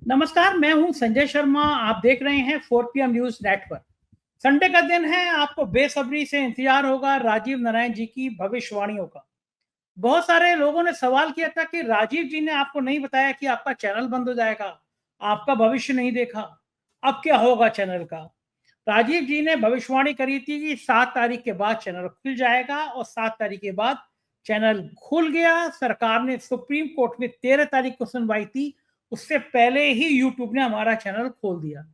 नमस्कार, मैं हूं संजय शर्मा। आप देख रहे हैं 4 PM न्यूज नेटवर्क। संडे का दिन है, आपको बेसब्री से इंतजार होगा राजीव नारायण जी की भविष्यवाणियों का। बहुत सारे लोगों ने सवाल किया था कि राजीव जी ने आपको नहीं बताया कि आपका चैनल बंद हो जाएगा, आपका भविष्य नहीं देखा, अब क्या होगा चैनल का। राजीव जी ने भविष्यवाणी करी थी कि 7 तारीख के बाद चैनल खुल जाएगा और 7 तारीख के बाद चैनल खुल गया। सरकार ने सुप्रीम कोर्ट में 13 तारीख को सुनवाई थी, उससे पहले ही यूट्यूब ने हमारा चैनल खोल दिया।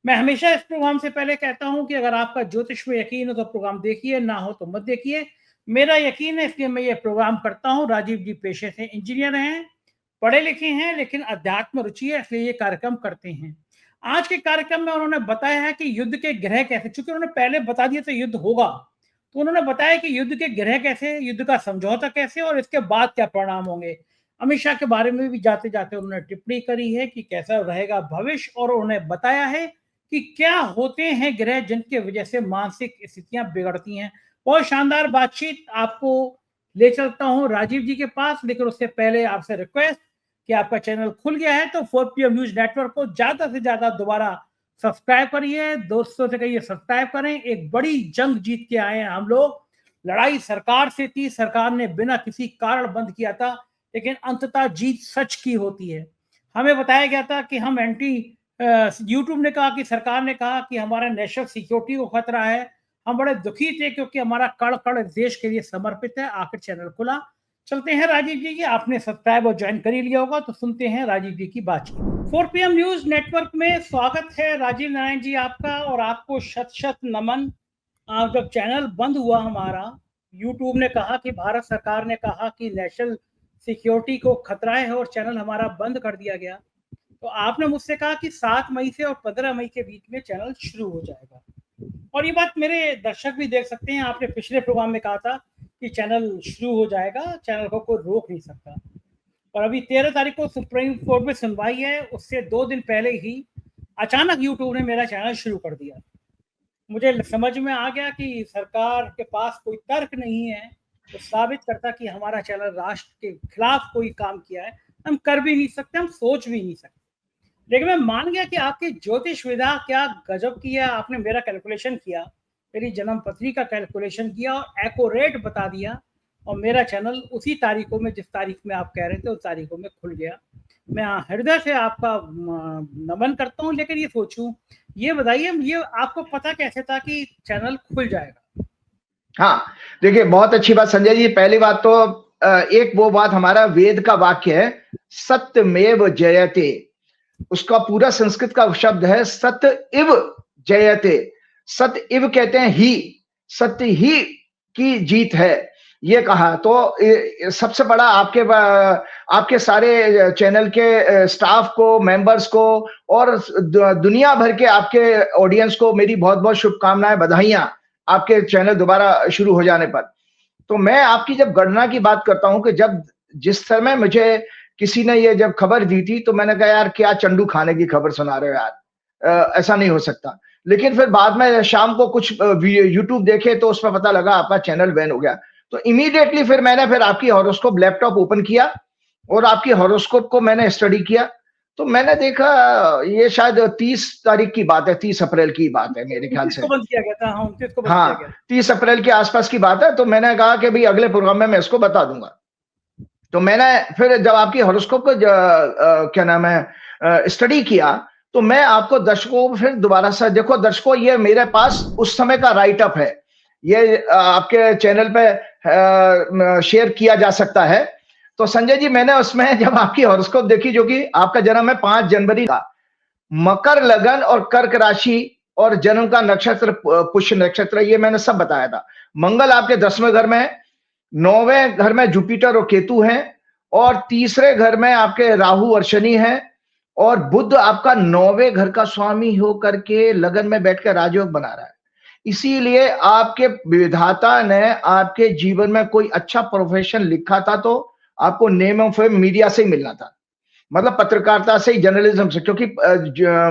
मैं हमेशा इस प्रोग्राम से पहले कहता हूं कि अगर आपका ज्योतिष में यकीन हो तो प्रोग्राम देखिए, ना हो तो मत देखिए। मेरा यकीन है इसलिए मैं ये प्रोग्राम करता हूं। राजीव जी पेशे से इंजीनियर हैं, पढ़े लिखे हैं, लेकिन अध्यात्म रुचि है, इसलिए ये कार्यक्रम करते हैं। आज के कार्यक्रम में उन्होंने बताया है कि युद्ध के ग्रह कैसे, चूंकि उन्होंने पहले बता दिया था युद्ध होगा, तो उन्होंने बताया कि युद्ध के ग्रह कैसे, युद्ध का समझौता कैसे और इसके बाद क्या परिणाम होंगे। अमित शाह के बारे में भी जाते जाते उन्होंने टिप्पणी करी है कि कैसा रहेगा भविष्य, और उन्होंने बताया है कि क्या होते हैं ग्रह जिनके वजह से मानसिक स्थितियां बिगड़ती हैं। बहुत शानदार बातचीत, आपको ले चलता हूं राजीव जी के पास, लेकिन उससे पहले आपसे रिक्वेस्ट कि आपका चैनल खुल गया है तो 4 PM न्यूज नेटवर्क को ज्यादा से ज्यादा दोबारा सब्सक्राइब करिए, दोस्तों से कहिए सब्सक्राइब करें। एक बड़ी जंग जीत के आए हैं हम लोग। लड़ाई सरकार से थी, सरकार ने बिना किसी कारण बंद किया था, लेकिन अंततः जीत सच की होती है। हमें बताया गया था कि हम एंटी, यूट्यूब ने कहा कि सरकार ने कहा कि हमारा नेशनल सिक्योरिटी को खतरा है। हम बड़े दुखी थे क्योंकि हमारा कड़ कड़ देश के लिए समर्पित है। आखिर चैनल खुला। चलते हैं राजीव जी की, आपने सब्सक्राइब और ज्वाइन कर ही लिया होगा, तो सुनते हैं राजीव जी की बातचीत। 4 PM न्यूज नेटवर्क में स्वागत है राजीव नारायण जी आपका, और आपको शत शत नमन। आप जब चैनल बंद हुआ हमारा, यूट्यूब ने कहा कि भारत सरकार ने कहा कि नेशनल सिक्योरिटी को खतरा है और चैनल हमारा बंद कर दिया गया, तो आपने मुझसे कहा कि 7 मई से और 15 मई के बीच में चैनल शुरू हो जाएगा। और ये बात मेरे दर्शक भी देख सकते हैं, आपने पिछले प्रोग्राम में कहा था कि चैनल शुरू हो जाएगा, चैनल को कोई रोक नहीं सकता। और अभी 13 तारीख को सुप्रीम कोर्ट में सुनवाई है, उससे 2 दिन पहले ही अचानक यूट्यूब ने मेरा चैनल शुरू कर दिया। मुझे समझ में आ गया कि सरकार के पास कोई तर्क नहीं है तो साबित करता कि हमारा चैनल राष्ट्र के खिलाफ कोई काम किया है। हम कर भी नहीं सकते, हम सोच भी नहीं सकते। लेकिन मैं मान गया कि आपकी ज्योतिष विधा क्या गजब की है। आपने मेरा कैलकुलेशन किया, मेरी जन्म पत्री का कैलकुलेशन किया और एक्यूरेट बता दिया, और मेरा चैनल उसी तारीखों में, जिस तारीख में आप कह रहे थे उस तारीखों में खुल गया। मैं हृदय से आपका नमन करता हूं। लेकिन ये सोचूं, ये बताइए, ये आपको पता कैसे था कि चैनल खुल जाएगा? हाँ, देखिए बहुत अच्छी बात संजय जी। पहली बात तो एक वो बात हमारा वेद का वाक्य है, सत्यमेव जयते। उसका पूरा संस्कृत का शब्द है सत्य इव जयते। सत्य इव कहते हैं ही, सत्य ही की जीत है, ये कहा। तो सबसे बड़ा आपके सारे चैनल के स्टाफ को, मेंबर्स को और दुनिया भर के आपके ऑडियंस को मेरी बहुत बहुत शुभकामनाएं, बधाइयां आपके चैनल दोबारा शुरू हो जाने पर। तो मैं आपकी जब गणना की बात करता हूं कि जब जिस समय मुझे किसी ने ये जब खबर दी थी, तो मैंने कहा यार क्या चंडू खाने की खबर सुना रहे हो यार, ऐसा नहीं हो सकता। लेकिन फिर बाद में शाम को कुछ यूट्यूब देखे तो उसमें पता लगा आपका चैनल बैन हो गया। तो इमीडिएटली फिर आपकी हॉरोस्कोप लैपटॉप ओपन किया और आपकी हॉरोस्कोप को मैंने स्टडी किया। तो मैंने देखा ये शायद 30 तारीख की बात है, 30 अप्रैल की बात है मेरे ख्याल से। 29 को बंद किया गया था। हाँ, 29 को बंद किया गया। 30 अप्रैल के आसपास की बात है। तो मैंने कहा कि भाई अगले प्रोग्राम में मैं इसको बता दूंगा। तो मैंने फिर जब आपकी हॉरोस्कोप को क्या नाम है स्टडी किया, तो मैं आपको दर्शकों को फिर दोबारा से, देखो दर्शकों, ये मेरे पास उस समय का राइट अप है, ये आपके चैनल पे शेयर किया जा सकता है। तो संजय जी, मैंने उसमें जब आपकी हॉरोस्कोप देखी, जो कि आपका जन्म है 5 जनवरी का, मकर लगन और कर्क राशि और जन्म का नक्षत्र पुष्य नक्षत्र, ये मैंने सब बताया था। मंगल आपके 10वें घर में है, 9वें घर में जुपिटर और केतु हैं, और तीसरे घर में आपके राहु और शनि हैं, और बुध आपका 9वें घर का स्वामी होकर के लगन में बैठकर राजयोग बना रहा है। इसीलिए आपके विधाता ने आपके जीवन में कोई अच्छा प्रोफेशन लिखा था तो आपको नेम ऑफ मीडिया से ही मिलना था, मतलब पत्रकारिता से ही, जर्नलिज्म से, क्योंकि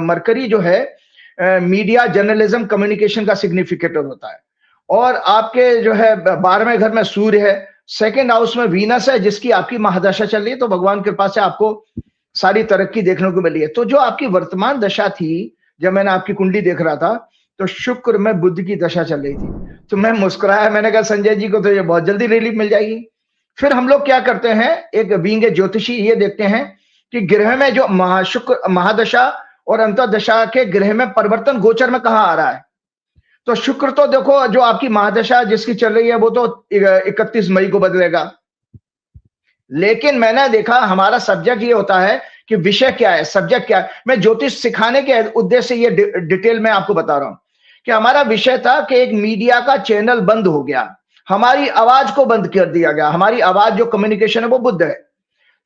मरकरी जो है मीडिया, जर्नलिज्म, कम्युनिकेशन का सिग्निफिकेटर होता है। और आपके जो है 12वें घर में सूर्य है, सेकंड हाउस में वीनस है, जिसकी आपकी महादशा चल रही है। तो भगवान कृपा से आपको सारी तरक्की देखने को मिली है। तो जो आपकी वर्तमान दशा थी, जब मैंने आपकी कुंडली देख रहा था, तो शुक्र में बुध की दशा चल रही थी। तो मैं मुस्कुराया, मैंने कहा संजय जी को तो ये बहुत जल्दी रिलीफ मिल जाएगी। फिर हम लोग क्या करते हैं, एक बीइंग ए ज्योतिषी, ये देखते हैं कि ग्रह में जो शुक्र महादशा और अंतर्दशा के ग्रह में परिवर्तन गोचर में कहाँ आ रहा है। तो शुक्र तो देखो, जो आपकी महादशा जिसकी चल रही है वो तो 31 मई को बदलेगा। लेकिन मैंने देखा हमारा सब्जेक्ट ये होता है कि विषय क्या है, सब्जेक्ट क्या है। मैं ज्योतिष सिखाने के उद्देश्य से ये डिटेल में आपको बता रहा हूं कि हमारा विषय था कि एक मीडिया का चैनल बंद हो गया, हमारी आवाज को बंद कर दिया गया। हमारी आवाज जो कम्युनिकेशन है वो बुद्ध है,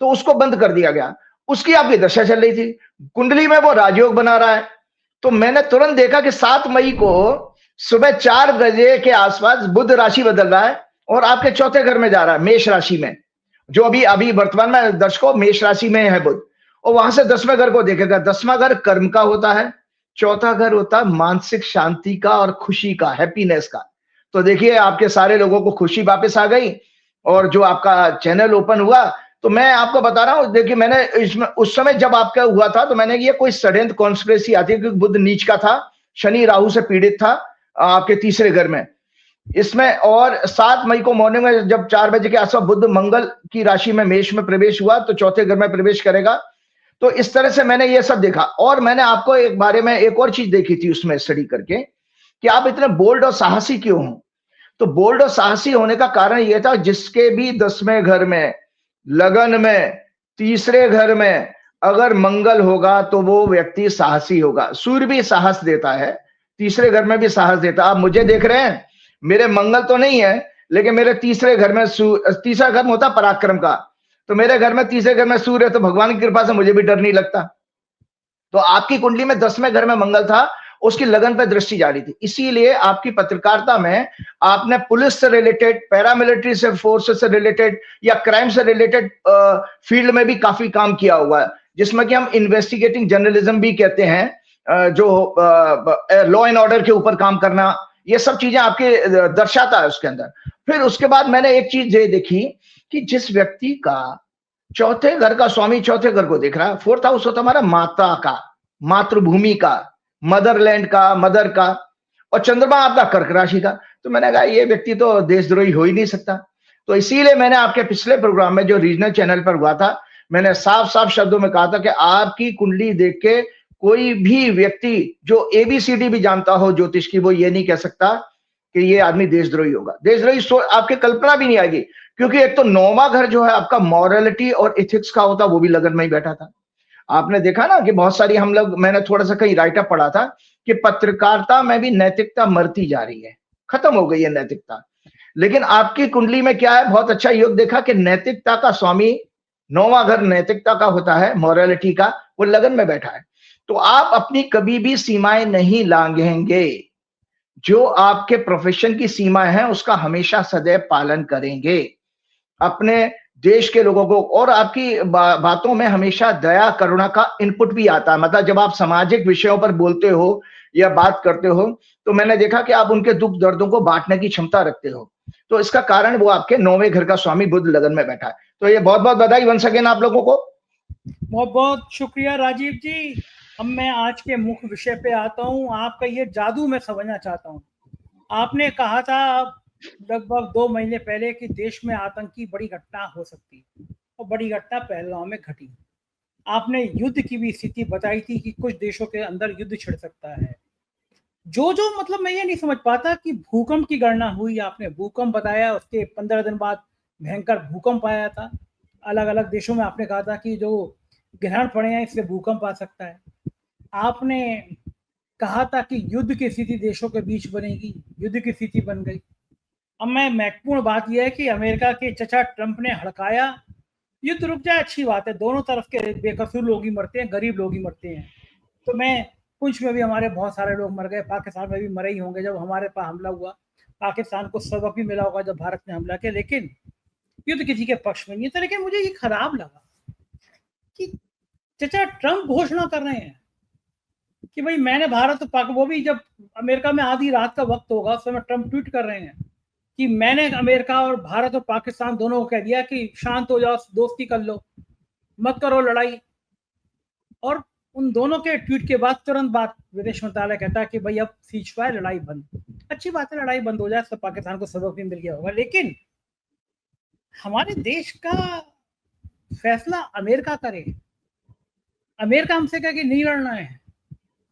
तो उसको बंद कर दिया गया। उसकी आपकी दशा चल रही थी, कुंडली में वो राजयोग बना रहा है। तो मैंने तुरंत देखा कि 7 मई को सुबह 4 बजे के आसपास बुध राशि बदल रहा है और आपके चौथे घर में जा रहा है, मेष राशि में, जो अभी वर्तमान में दर्शकों मेष राशि में है बुध, और वहां से 10वें घर को देखेगा। 10वां घर कर्म का होता है, चौथा घर होता है मानसिक शांति का और खुशी का, हैप्पीनेस का। तो देखिए आपके सारे लोगों को खुशी वापस आ गई और जो आपका चैनल ओपन हुआ। तो मैं आपको बता रहा हूं, देखिए मैंने इसमें उस समय जब आपका हुआ था तो मैंने ये कोई षड्यंत्र कॉन्स्पिरेसी आती है, क्योंकि बुध नीच का था, शनि राहु से पीड़ित था आपके तीसरे घर में इसमें। और 7 मई को मॉर्निंग में जब 4 बजे के आसपास बुध मंगल की राशि में मेष में प्रवेश हुआ, तो चौथे घर में प्रवेश करेगा। तो इस तरह से मैंने ये सब देखा। और मैंने आपको एक बारे में एक और चीज देखी थी उसमें स्टडी करके, कि आप इतने बोल्ड और साहसी क्यों हो। तो बोल्ड और साहसी होने का कारण यह था, जिसके भी 10वें घर में, लगन में, तीसरे घर में अगर मंगल होगा तो वो व्यक्ति साहसी होगा। सूर्य भी साहस देता है, तीसरे घर में भी साहस देता है। आप मुझे देख रहे हैं, मेरे मंगल तो नहीं है, लेकिन मेरे तीसरे घर में तीसरा घर में होता पराक्रम का, तो मेरे घर में तीसरे घर में सूर्य है, तो भगवान की कृपा से मुझे भी डर नहीं लगता। तो आपकी कुंडली में 10वें घर में मंगल था, उसकी लगन पर दृष्टि जा रही थी। इसीलिए आपकी पत्रकारिता में आपने पुलिस से रिलेटेड, पैरामिलिट्री से फोर्सेस से रिलेटेड या क्राइम से रिलेटेड फील्ड में भी काफी काम किया हुआ है, जिसमें कि हम इन्वेस्टिगेटिंग जर्नलिज्म भी कहते हैं, जो लॉ एंड ऑर्डर के ऊपर काम करना, ये सब चीजें आपके दर्शाता है उसके अंदर। फिर उसके बाद मैंने एक चीज ये देखी कि जिस व्यक्ति का चौथे घर का स्वामी चौथे घर को देख रहा है, 4th हाउस होता हमारा माता का, मातृभूमि का, मदरलैंड का, मदर का, और चंद्रमा आपका कर्क राशि का। तो मैंने कहा ये व्यक्ति तो देशद्रोही हो ही नहीं सकता। तो इसीलिए मैंने आपके पिछले प्रोग्राम में जो रीजनल चैनल पर हुआ था, मैंने साफ साफ शब्दों में कहा था कि आपकी कुंडली देख के कोई भी व्यक्ति जो एबीसीडी भी जानता हो ज्योतिष की, वो ये नहीं कह सकता कि ये आदमी देशद्रोही होगा। देशद्रोही आपके कल्पना भी नहीं आएगी, क्योंकि एक तो 9वां घर जो है आपका मॉरलिटी और एथिक्स का होता, वो भी लगन में ही बैठा था। आपने देखा ना कि बहुत सारी हम लोग, मैंने थोड़ा सा कहीं राइटअप पढ़ा था कि पत्रकारिता में भी नैतिकता मरती जा रही है, खत्म हो गई है नैतिकता। लेकिन आपकी कुंडली में क्या है, बहुत अच्छा योग देखा कि नैतिकता का स्वामी, 9वां घर नैतिकता का होता है, मॉरलिटी का, वो लगन में बैठा है। तो आप अपनी कभी भी सीमाएं नहीं लांघेंगे, जो आपके प्रोफेशन की सीमा है उसका हमेशा सदैव पालन करेंगे, अपने देश के लोगों को। और आपकी बातों में हमेशा दया करुणा का इनपुट भी आता है। मतलब जब आप सामाजिक विषयों पर बोलते हो या बात करते हो, तो मैंने देखा कि आप उनके दुख दर्दों को बांटने की क्षमता रखते हो। तो इसका कारण वो आपके 9वें घर का स्वामी बुध लगन में बैठा है। तो ये बहुत बहुत बधाई वंस अगेन आप लोगों को। बहुत बहुत शुक्रिया राजीव जी। अब मैं आज के मुख्य विषय पे आता हूँ। आपका ये जादू मैं समझना चाहता हूँ। आपने कहा था लगभग 2 महीने पहले कि देश में आतंकी बड़ी घटना हो सकती है, और बड़ी घटना पहलगांव में घटी। आपने युद्ध की भी स्थिति बताई थी कि कुछ देशों के अंदर युद्ध छिड़ सकता है। जो मतलब मैं ये नहीं समझ पाता कि भूकंप की गणना हुई, आपने भूकंप बताया, उसके 15 दिन बाद भयंकर भूकंप आया था। अलग अलग देशों में आपने कहा था कि जो ग्रहण पड़े हैं इससे भूकंप आ सकता है। आपने कहा था कि युद्ध की स्थिति देशों के बीच बनेगी, युद्ध की स्थिति बन गई। अब मैं महत्वपूर्ण बात यह है कि अमेरिका के चचा ट्रंप ने हड़काया, युद्ध रुक जाए अच्छी बात है, दोनों तरफ के बेकसूर लोग ही मरते हैं, गरीब लोग ही मरते हैं। तो मैं पुंछ में भी हमारे बहुत सारे लोग मर गए, पाकिस्तान में भी मरे ही होंगे जब हमारे पास हमला हुआ। पाकिस्तान को सबक भी मिला होगा जब भारत ने हमला किया, लेकिन युद्ध किसी के पक्ष में नहीं था। लेकिन मुझे ये खराब लगा कि चचा ट्रंप घोषणा कर रहे हैं कि भाई मैंने भारत पाक, वो भी जब अमेरिका में आधी रात का वक्त होगा उस समय ट्रंप ट्वीट कर रहे हैं कि मैंने अमेरिका और भारत और पाकिस्तान दोनों को कह दिया कि शांत हो जाओ, दोस्ती कर लो, मत करो लड़ाई। और उन दोनों के ट्वीट के बाद तुरंत बाद विदेश मंत्रालय कहता है कि भाई अब सीज फायर, लड़ाई बंद। अच्छी बात है, लड़ाई बंद हो जाए, सब पाकिस्तान को सबक भी मिल गया होगा। लेकिन हमारे देश का फैसला अमेरिका करे, अमेरिका हमसे कहे कि नहीं लड़ना है।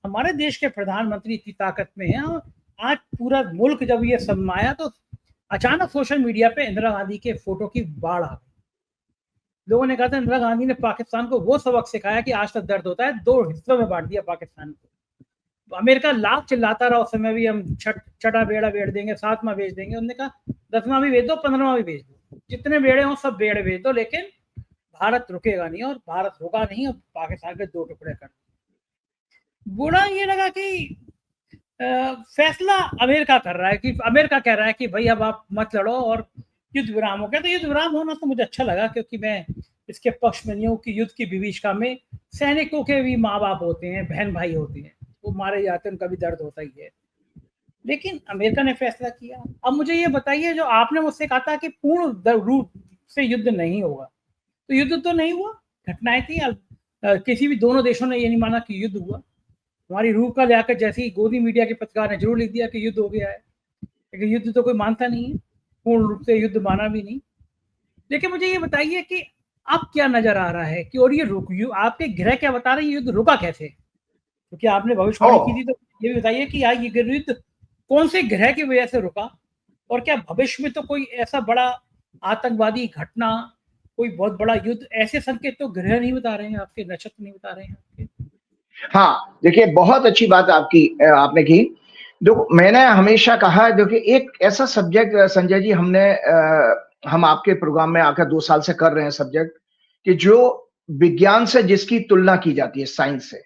हमारे देश के प्रधानमंत्री इतनी ताकत में है, आज पूरा मुल्क जब ये समाया तो अचानक सोशल मीडिया पे इंदिरा गांधी के फोटो की बाढ़ आ गई। लोगों ने कहा था इंदिरा गांधी ने पाकिस्तान को वो सबक सिखाया कि आज तक दर्द होता है, 2 हिस्सों में बांट दिया पाकिस्तान को। अमेरिका लाख चिल्लाता रहा उस समय भी, हम छठा बेड़ा बेच देंगे, 7वां बेच देंगे। उन्होंने कहा 10वां भी बेच दो, 15वां भी बेच दो, जितने बेड़े हों सब बेड़े बेच दो, लेकिन भारत रुकेगा नहीं। और भारत रुका नहीं, अब पाकिस्तान के 2 टुकड़े कर। बुरा ये लगा कि फैसला अमेरिका कर रहा है, कि अमेरिका कह रहा है कि भाई अब आप मत लड़ो और युद्ध विराम हो गया। तो युद्ध विराम होना तो मुझे अच्छा लगा, क्योंकि मैं इसके पक्ष में नहीं हूँ कि युद्ध की विभीषिका में सैनिकों के भी माँ बाप होते हैं, बहन भाई होते हैं, वो मारे जाते हैं, उनका भी दर्द होता ही है। लेकिन अमेरिका ने फैसला किया। अब मुझे ये बताइए, जो आपने मुझसे कहा था कि पूर्ण रूप से युद्ध नहीं होगा, तो युद्ध तो नहीं हुआ, घटनाएं थी। किसी भी दोनों देशों ने ये नहीं माना कि युद्ध हुआ। हमारी रूह का लियाकत जैसी गोदी मीडिया के पत्रकार ने जरूर लिख दिया कि युद्ध हो गया है, लेकिन युद्ध तो कोई मानता नहीं है, पूर्ण रूप से युद्ध माना भी नहीं। लेकिन मुझे ये बताइए कि अब क्या नजर आ रहा है कि, और ये आपके ग्रह क्या बता रहे हैं, युद्ध रुका कैसे? क्योंकि आपने भविष्यवाणी की थी, तो ये भी बताइए कि ये युद्ध कौन से ग्रह की वजह से रुका, और क्या भविष्य में तो कोई ऐसा बड़ा आतंकवादी घटना, कोई बहुत बड़ा युद्ध, ऐसे संकेत तो ग्रह नहीं बता रहे हैं आपके, नक्षत्र नहीं बता रहे हैं आपके। हाँ, देखिए बहुत अच्छी बात आपने की। देखो मैंने हमेशा कहा है, देखिए एक ऐसा सब्जेक्ट संजय जी हम आपके प्रोग्राम में आकर 2 साल से कर रहे हैं सब्जेक्ट, कि जो विज्ञान से जिसकी तुलना की जाती है साइंस से।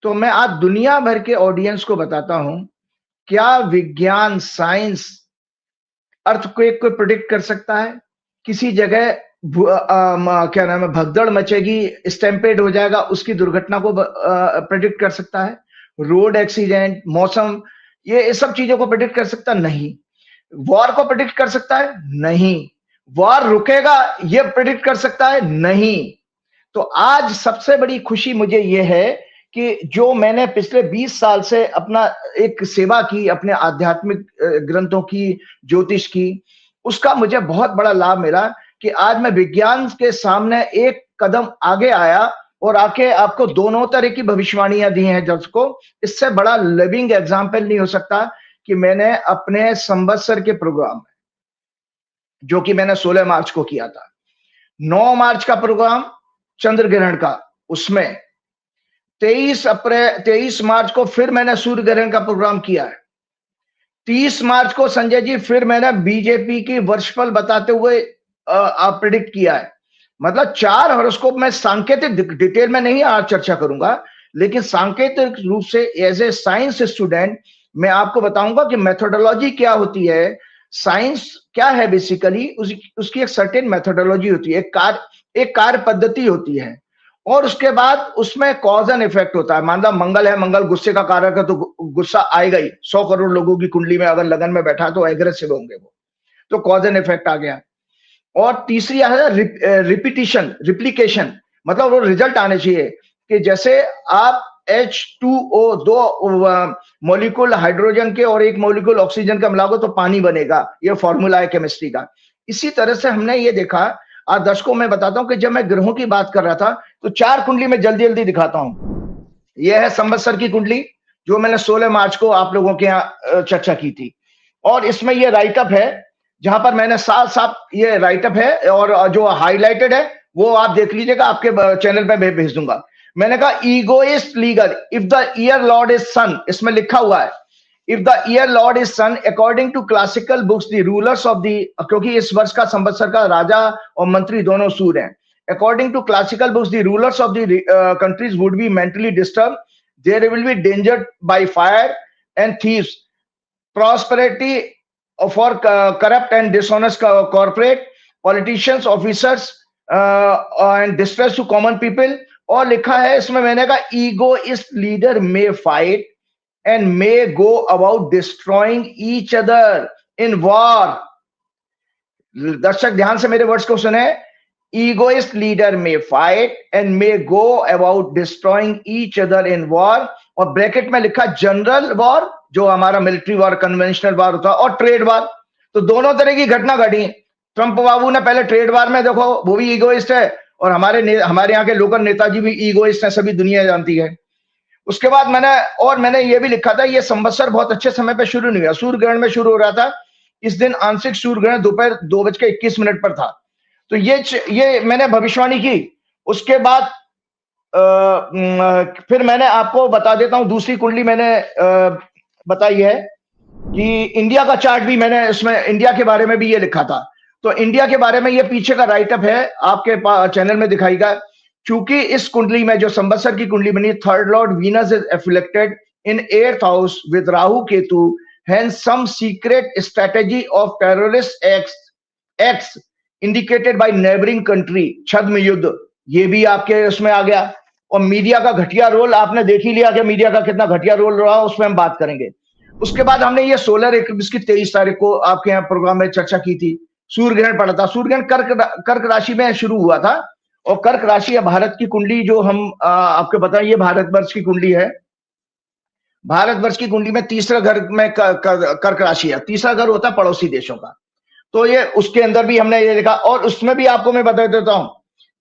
तो मैं आज दुनिया भर के ऑडियंस को बताता हूं, क्या विज्ञान साइंस अर्थक्वेक को प्रेडिक्ट कर सकता है? किसी जगह क्या नाम है, भगदड़ मचेगी, स्टैम्पेड हो जाएगा, उसकी दुर्घटना को प्रेडिक्ट कर सकता है? रोड एक्सीडेंट, मौसम, ये सब चीजों को प्रेडिक्ट कर सकता नहीं। वॉर को प्रेडिक्ट कर सकता है? नहीं। वॉर रुकेगा ये प्रेडिक्ट कर सकता है? नहीं। तो आज सबसे बड़ी खुशी मुझे ये है कि जो मैंने पिछले 20 साल से अपना एक सेवा की, अपने आध्यात्मिक ग्रंथों की, ज्योतिष की, उसका मुझे बहुत बड़ा लाभ मिला कि आज मैं विज्ञान के सामने एक कदम आगे आया और आके आपको दोनों तरह की भविष्यवाणियां दी हैं दर्शकों। इससे बड़ा लिविंग एग्जाम्पल नहीं हो सकता कि मैंने अपने संवत्सर के प्रोग्राम में, जो कि मैंने 16 मार्च को किया था, 9 मार्च का प्रोग्राम चंद्र ग्रहण का, उसमें 23 मार्च को फिर मैंने सूर्य ग्रहण का प्रोग्राम किया है। 30 मार्च को संजय जी फिर मैंने बीजेपी की वर्षफल बताते हुए प्रेडिक्ट किया है। मतलब 4 हॉरोस्कोप में सांकेतिक डिटेल में नहीं आज चर्चा करूंगा, लेकिन सांकेतिक रूप से एज ए साइंस स्टूडेंट मैं आपको बताऊंगा कि मेथोडोलॉजी क्या होती है, साइंस क्या है बेसिकली, उसकी एक सर्टेन मेथोडोलॉजी होती है, एक कार्य पद्धति होती है, और उसके बाद उसमें कॉज एंड इफेक्ट होता है। मान लो मंगल है, मंगल गुस्से का कारक है, तो गुस्सा आएगा ही। 100 करोड़ लोगों की कुंडली में अगर लगन में बैठा तो एग्रेसिव होंगे वो, तो कॉज एंड इफेक्ट आ गया। और तीसरी है रिप्लिकेशन, मतलब वो रिजल्ट आने चाहिए कि जैसे आप H2O 2 मॉलिक्यूल हाइड्रोजन के और 1 मॉलिक्यूल ऑक्सीजन का मिलाओगे तो पानी बनेगा, ये फॉर्मूला है केमिस्ट्री का। इसी तरह से हमने ये देखा। आज दर्शकों में बताता हूं कि जब मैं ग्रहों की बात कर रहा था तो 4 कुंडली में जल्दी जल्दी दिखाता हूं। यह है संवत्सर की कुंडली, जो मैंने 16 मार्च को आप लोगों के यहाँ चर्चा की थी, और इसमें ये राइटअप है, जहां पर मैंने साफ साफ ये राइटअप है, और जो हाईलाइटेड है वो आप देख लीजिएगा, आपके चैनल पे भेज दूंगा। मैंने कहा ईगोइस्ट लीगल if the year lord is sun, इसमें लिखा हुआ है if the year lord is sun according to classical books the rulers of the, क्योंकि इस वर्ष का संवत्सर का राजा और मंत्री दोनों सूर्य हैं, according to classical books the rulers of the countries would be mentally disturb, there will be danger by fire and thieves, prosperity for corrupt and dishonest corporate politicians, officers and distress to common people। और लिखा है इसमें, मैंने कहा egoist leader may fight and may go about destroying each other in war। दर्शक ध्यान से मेरे वर्ड्स को सुने, egoist leader may fight and may go about destroying each other in war, और ब्रैकेट में लिखा जनरल वॉर, जो हमारा मिलिट्री वॉर, कन्वेंशनल वॉर होता है, और ट्रेड वॉर। तो दोनों तरह की घटना घटी। ट्रंप बाबू ने पहले ट्रेड वॉर में, देखो वो भी ईगोइस्ट है, और हमारे यहाँ के लोकल नेताजी भी ईगोइस्ट हैं, सभी दुनिया जानती है। उसके बाद मैंने ये भी लिखा था, ये संवत्सर बहुत अच्छे समय पे शुरू नहीं हुआ, सूर्य ग्रहण में शुरू हो रहा था। इस दिन आंशिक सूर्य ग्रहण दोपहर 2:21 पर था। तो ये मैंने भविष्यवाणी की। उसके बाद फिर मैंने आपको बता देता हूं, दूसरी कुंडली मैंने बताई है कि इंडिया का चार्ट भी मैंने इसमें इंडिया के बारे में भी ये लिखा था। तो इंडिया के बारे में ये पीछे का राइटअप है, आपके चैनल में दिखाएगा। क्योंकि इस कुंडली में जो संवत्सर की कुंडली बनी, third lord Venus is afflicted in 8th house with Rahu Ketu, hence some secret strategy of terrorist acts indicated by neighboring country, छद्म युद्ध, ये भी आपके उसमें आ गया। और मीडिया का घटिया रोल आपने देख ही लिया कि मीडिया का कितना घटिया रोल रहा, उसमें हम बात करेंगे। उसके बाद हमने ये सोलर इक्लिप्स की 23 तारीख को आपके यहाँ प्रोग्राम में चर्चा की थी। सूर्य ग्रहण पड़ा था, सूर्य ग्रहण कर्क राशि में शुरू हुआ था, और कर्क राशि है भारत की कुंडली, जो हम आपको बताएं, ये भारतवर्ष की कुंडली है। भारतवर्ष की कुंडली में तीसरा घर में कर्क राशि है, तीसरा घर होता है पड़ोसी देशों का। तो ये उसके अंदर भी हमने ये लिखा, और उसमें भी आपको मैं बता देता हूं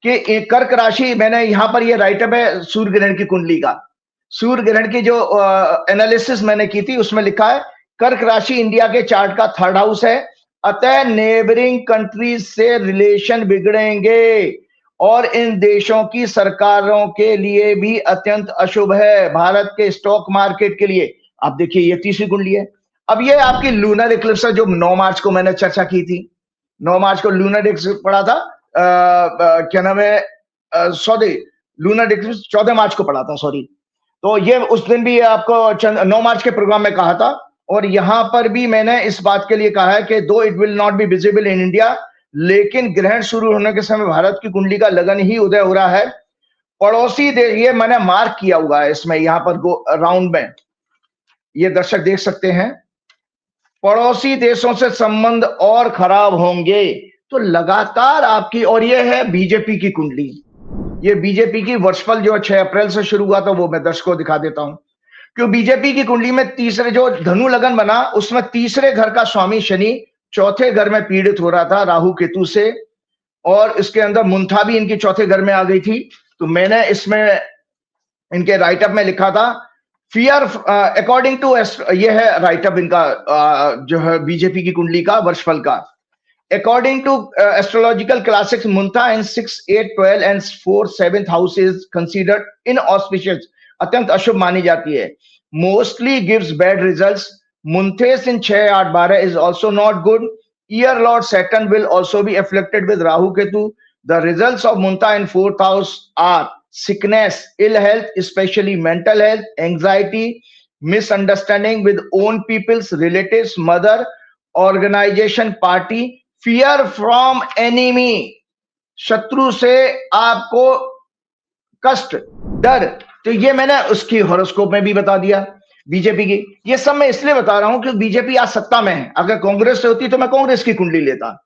कि कर्क राशि, मैंने यहां पर ये राइटअप है सूर्य ग्रहण की कुंडली का, सूर्य ग्रहण की जो एनालिसिस मैंने की थी, उसमें लिखा है कर्क राशि इंडिया के चार्ट का 3rd हाउस है, अतः नेबरिंग कंट्रीज से रिलेशन बिगड़ेंगे और इन देशों की सरकारों के लिए भी अत्यंत अशुभ है, भारत के स्टॉक मार्केट के लिए। आप देखिए ये तीसरी कुंडली है। अब ये आपकी लूनर इक्लिप्स है, जो 9 मार्च को मैंने चर्चा की थी। 9 मार्च को लूनर इक्लिप्स पड़ा था, क्या नाम है, सॉरी लूनर इक्लिप्स 14 मार्च को पड़ा था, सॉरी। तो ये उस दिन भी आपको 9 मार्च के प्रोग्राम में कहा था, और यहां पर भी मैंने इस बात के लिए कहा है कि दो it will not be visible in India, लेकिन ग्रहण शुरू होने के समय भारत की कुंडली का लगन ही उदय हो रहा है। पड़ोसी देश, ये मैंने मार्क किया हुआ है इसमें, यहां पर राउंड में ये दर्शक देख सकते हैं, पड़ोसी देशों से संबंध और खराब होंगे। तो लगातार आपकी, और ये है बीजेपी की कुंडली, ये बीजेपी की वर्षफल जो 6 अप्रैल से शुरू हुआ था, वो मैं दर्शकों को दिखा देता हूं। क्यों बीजेपी की कुंडली में तीसरे जो धनु लगन बना, उसमें तीसरे घर का स्वामी शनि 4थे घर में पीड़ित हो रहा था राहु केतु से, और इसके अंदर मुंथा भी इनकी 4थे घर में आ गई थी। तो मैंने इसमें इनके राइटअप में लिखा था, फियर अकॉर्डिंग टू, ये है राइटअप इनका जो है बीजेपी की कुंडली का वर्षफल का। According to astrological classics, Muntha in 6, 8, 12 and 4, 7th house is considered inauspicious, अत्यंत अशुभ मानी जाती है। Mostly gives bad results. Munthes in 6, 8, 12 is also not good. Year Lord Saturn will also be afflicted with Rahu Ketu. The results of Muntha in 4th house are sickness, ill health, especially mental health, anxiety, misunderstanding with own people's relatives, mother, organization, party, fear from enemy, शत्रु से आपको कष्ट, डर। तो ये मैंने उसकी horoscope में भी बता दिया बीजेपी की। ये सब मैं इसलिए बता रहा हूं कि बीजेपी आज सत्ता में है, अगर कांग्रेस से होती तो मैं कांग्रेस की कुंडली लेता।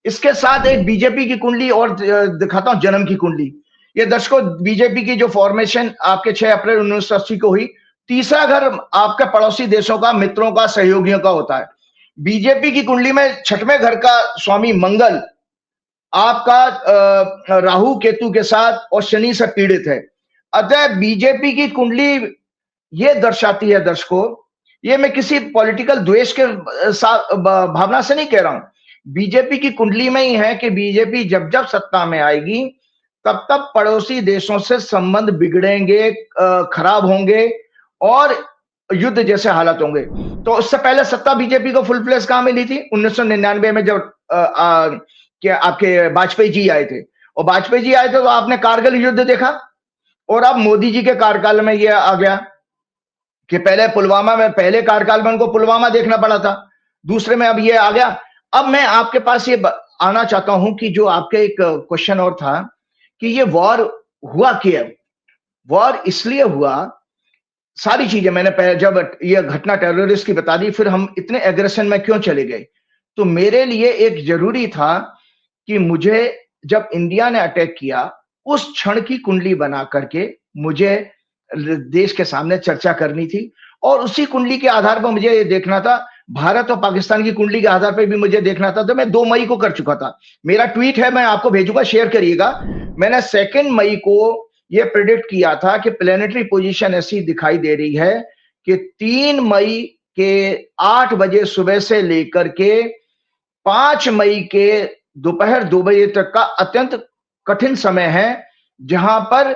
इसके साथ एक बीजेपी की कुंडली और दिखाता हूं, जन्म की कुंडली। ये दर्शकों बीजेपी की जो फॉर्मेशन आपके 6 अप्रैल 1980 को हुई, तीसरा घर आपके पड़ोसी देशों का, मित्रों का, सहयोगियों का होता है। बीजेपी की कुंडली में 6वें घर का स्वामी मंगल आपका राहु केतु के साथ और शनि से पीड़ित है। अतः बीजेपी की कुंडली ये दर्शाती है दर्शकों, ये मैं किसी पॉलिटिकल द्वेष के साथ भावना से नहीं कह रहा हूं, बीजेपी की कुंडली में ही है कि बीजेपी जब जब सत्ता में आएगी तब तब पड़ोसी देशों से संबंध बिगड़ेंगे, खराब होंगे और युद्ध जैसे हालत होंगे। तो उससे पहले सत्ता बीजेपी को फुल फ्लेज कहां मिली थी? 1999 में जब क्या आपके वाजपेयी जी आए थे, और वाजपेयी जी आए थे तो आपने कारगिल युद्ध देखा, और अब मोदी जी के कार्यकाल में यह आ गया कि पहले पुलवामा में, पहले कार्यकाल में उनको पुलवामा देखना पड़ा था, दूसरे में अब ये आ गया। अब मैं आपके पास ये आना चाहता हूं कि जो आपके एक क्वेश्चन और था कि ये वॉर हुआ क्यों? वॉर इसलिए हुआ, सारी चीजें मैंने पहले जब ये घटना टेररिस्ट की बता दी, फिर हम इतने एग्रेशन में क्यों चले गए। तो मेरे लिए एक जरूरी था कि मुझे जब इंडिया ने अटैक किया, उस क्षण की कुंडली बना करके मुझे देश के सामने चर्चा करनी थी और उसी कुंडली के आधार पर मुझे ये देखना था, भारत और पाकिस्तान की कुंडली के आधार पर भी मुझे देखना था। तो मैं 2 मई को कर चुका था। मेरा ट्वीट है, मैं आपको भेजूंगा, शेयर करिएगा। मैंने 2 मई को ये प्रेडिक्ट किया था कि प्लेनेटरी पोजीशन ऐसी दिखाई दे रही है कि 3 मई के 8 बजे सुबह से लेकर के 5 मई के दोपहर 2 बजे तक का अत्यंत कठिन समय है, जहां पर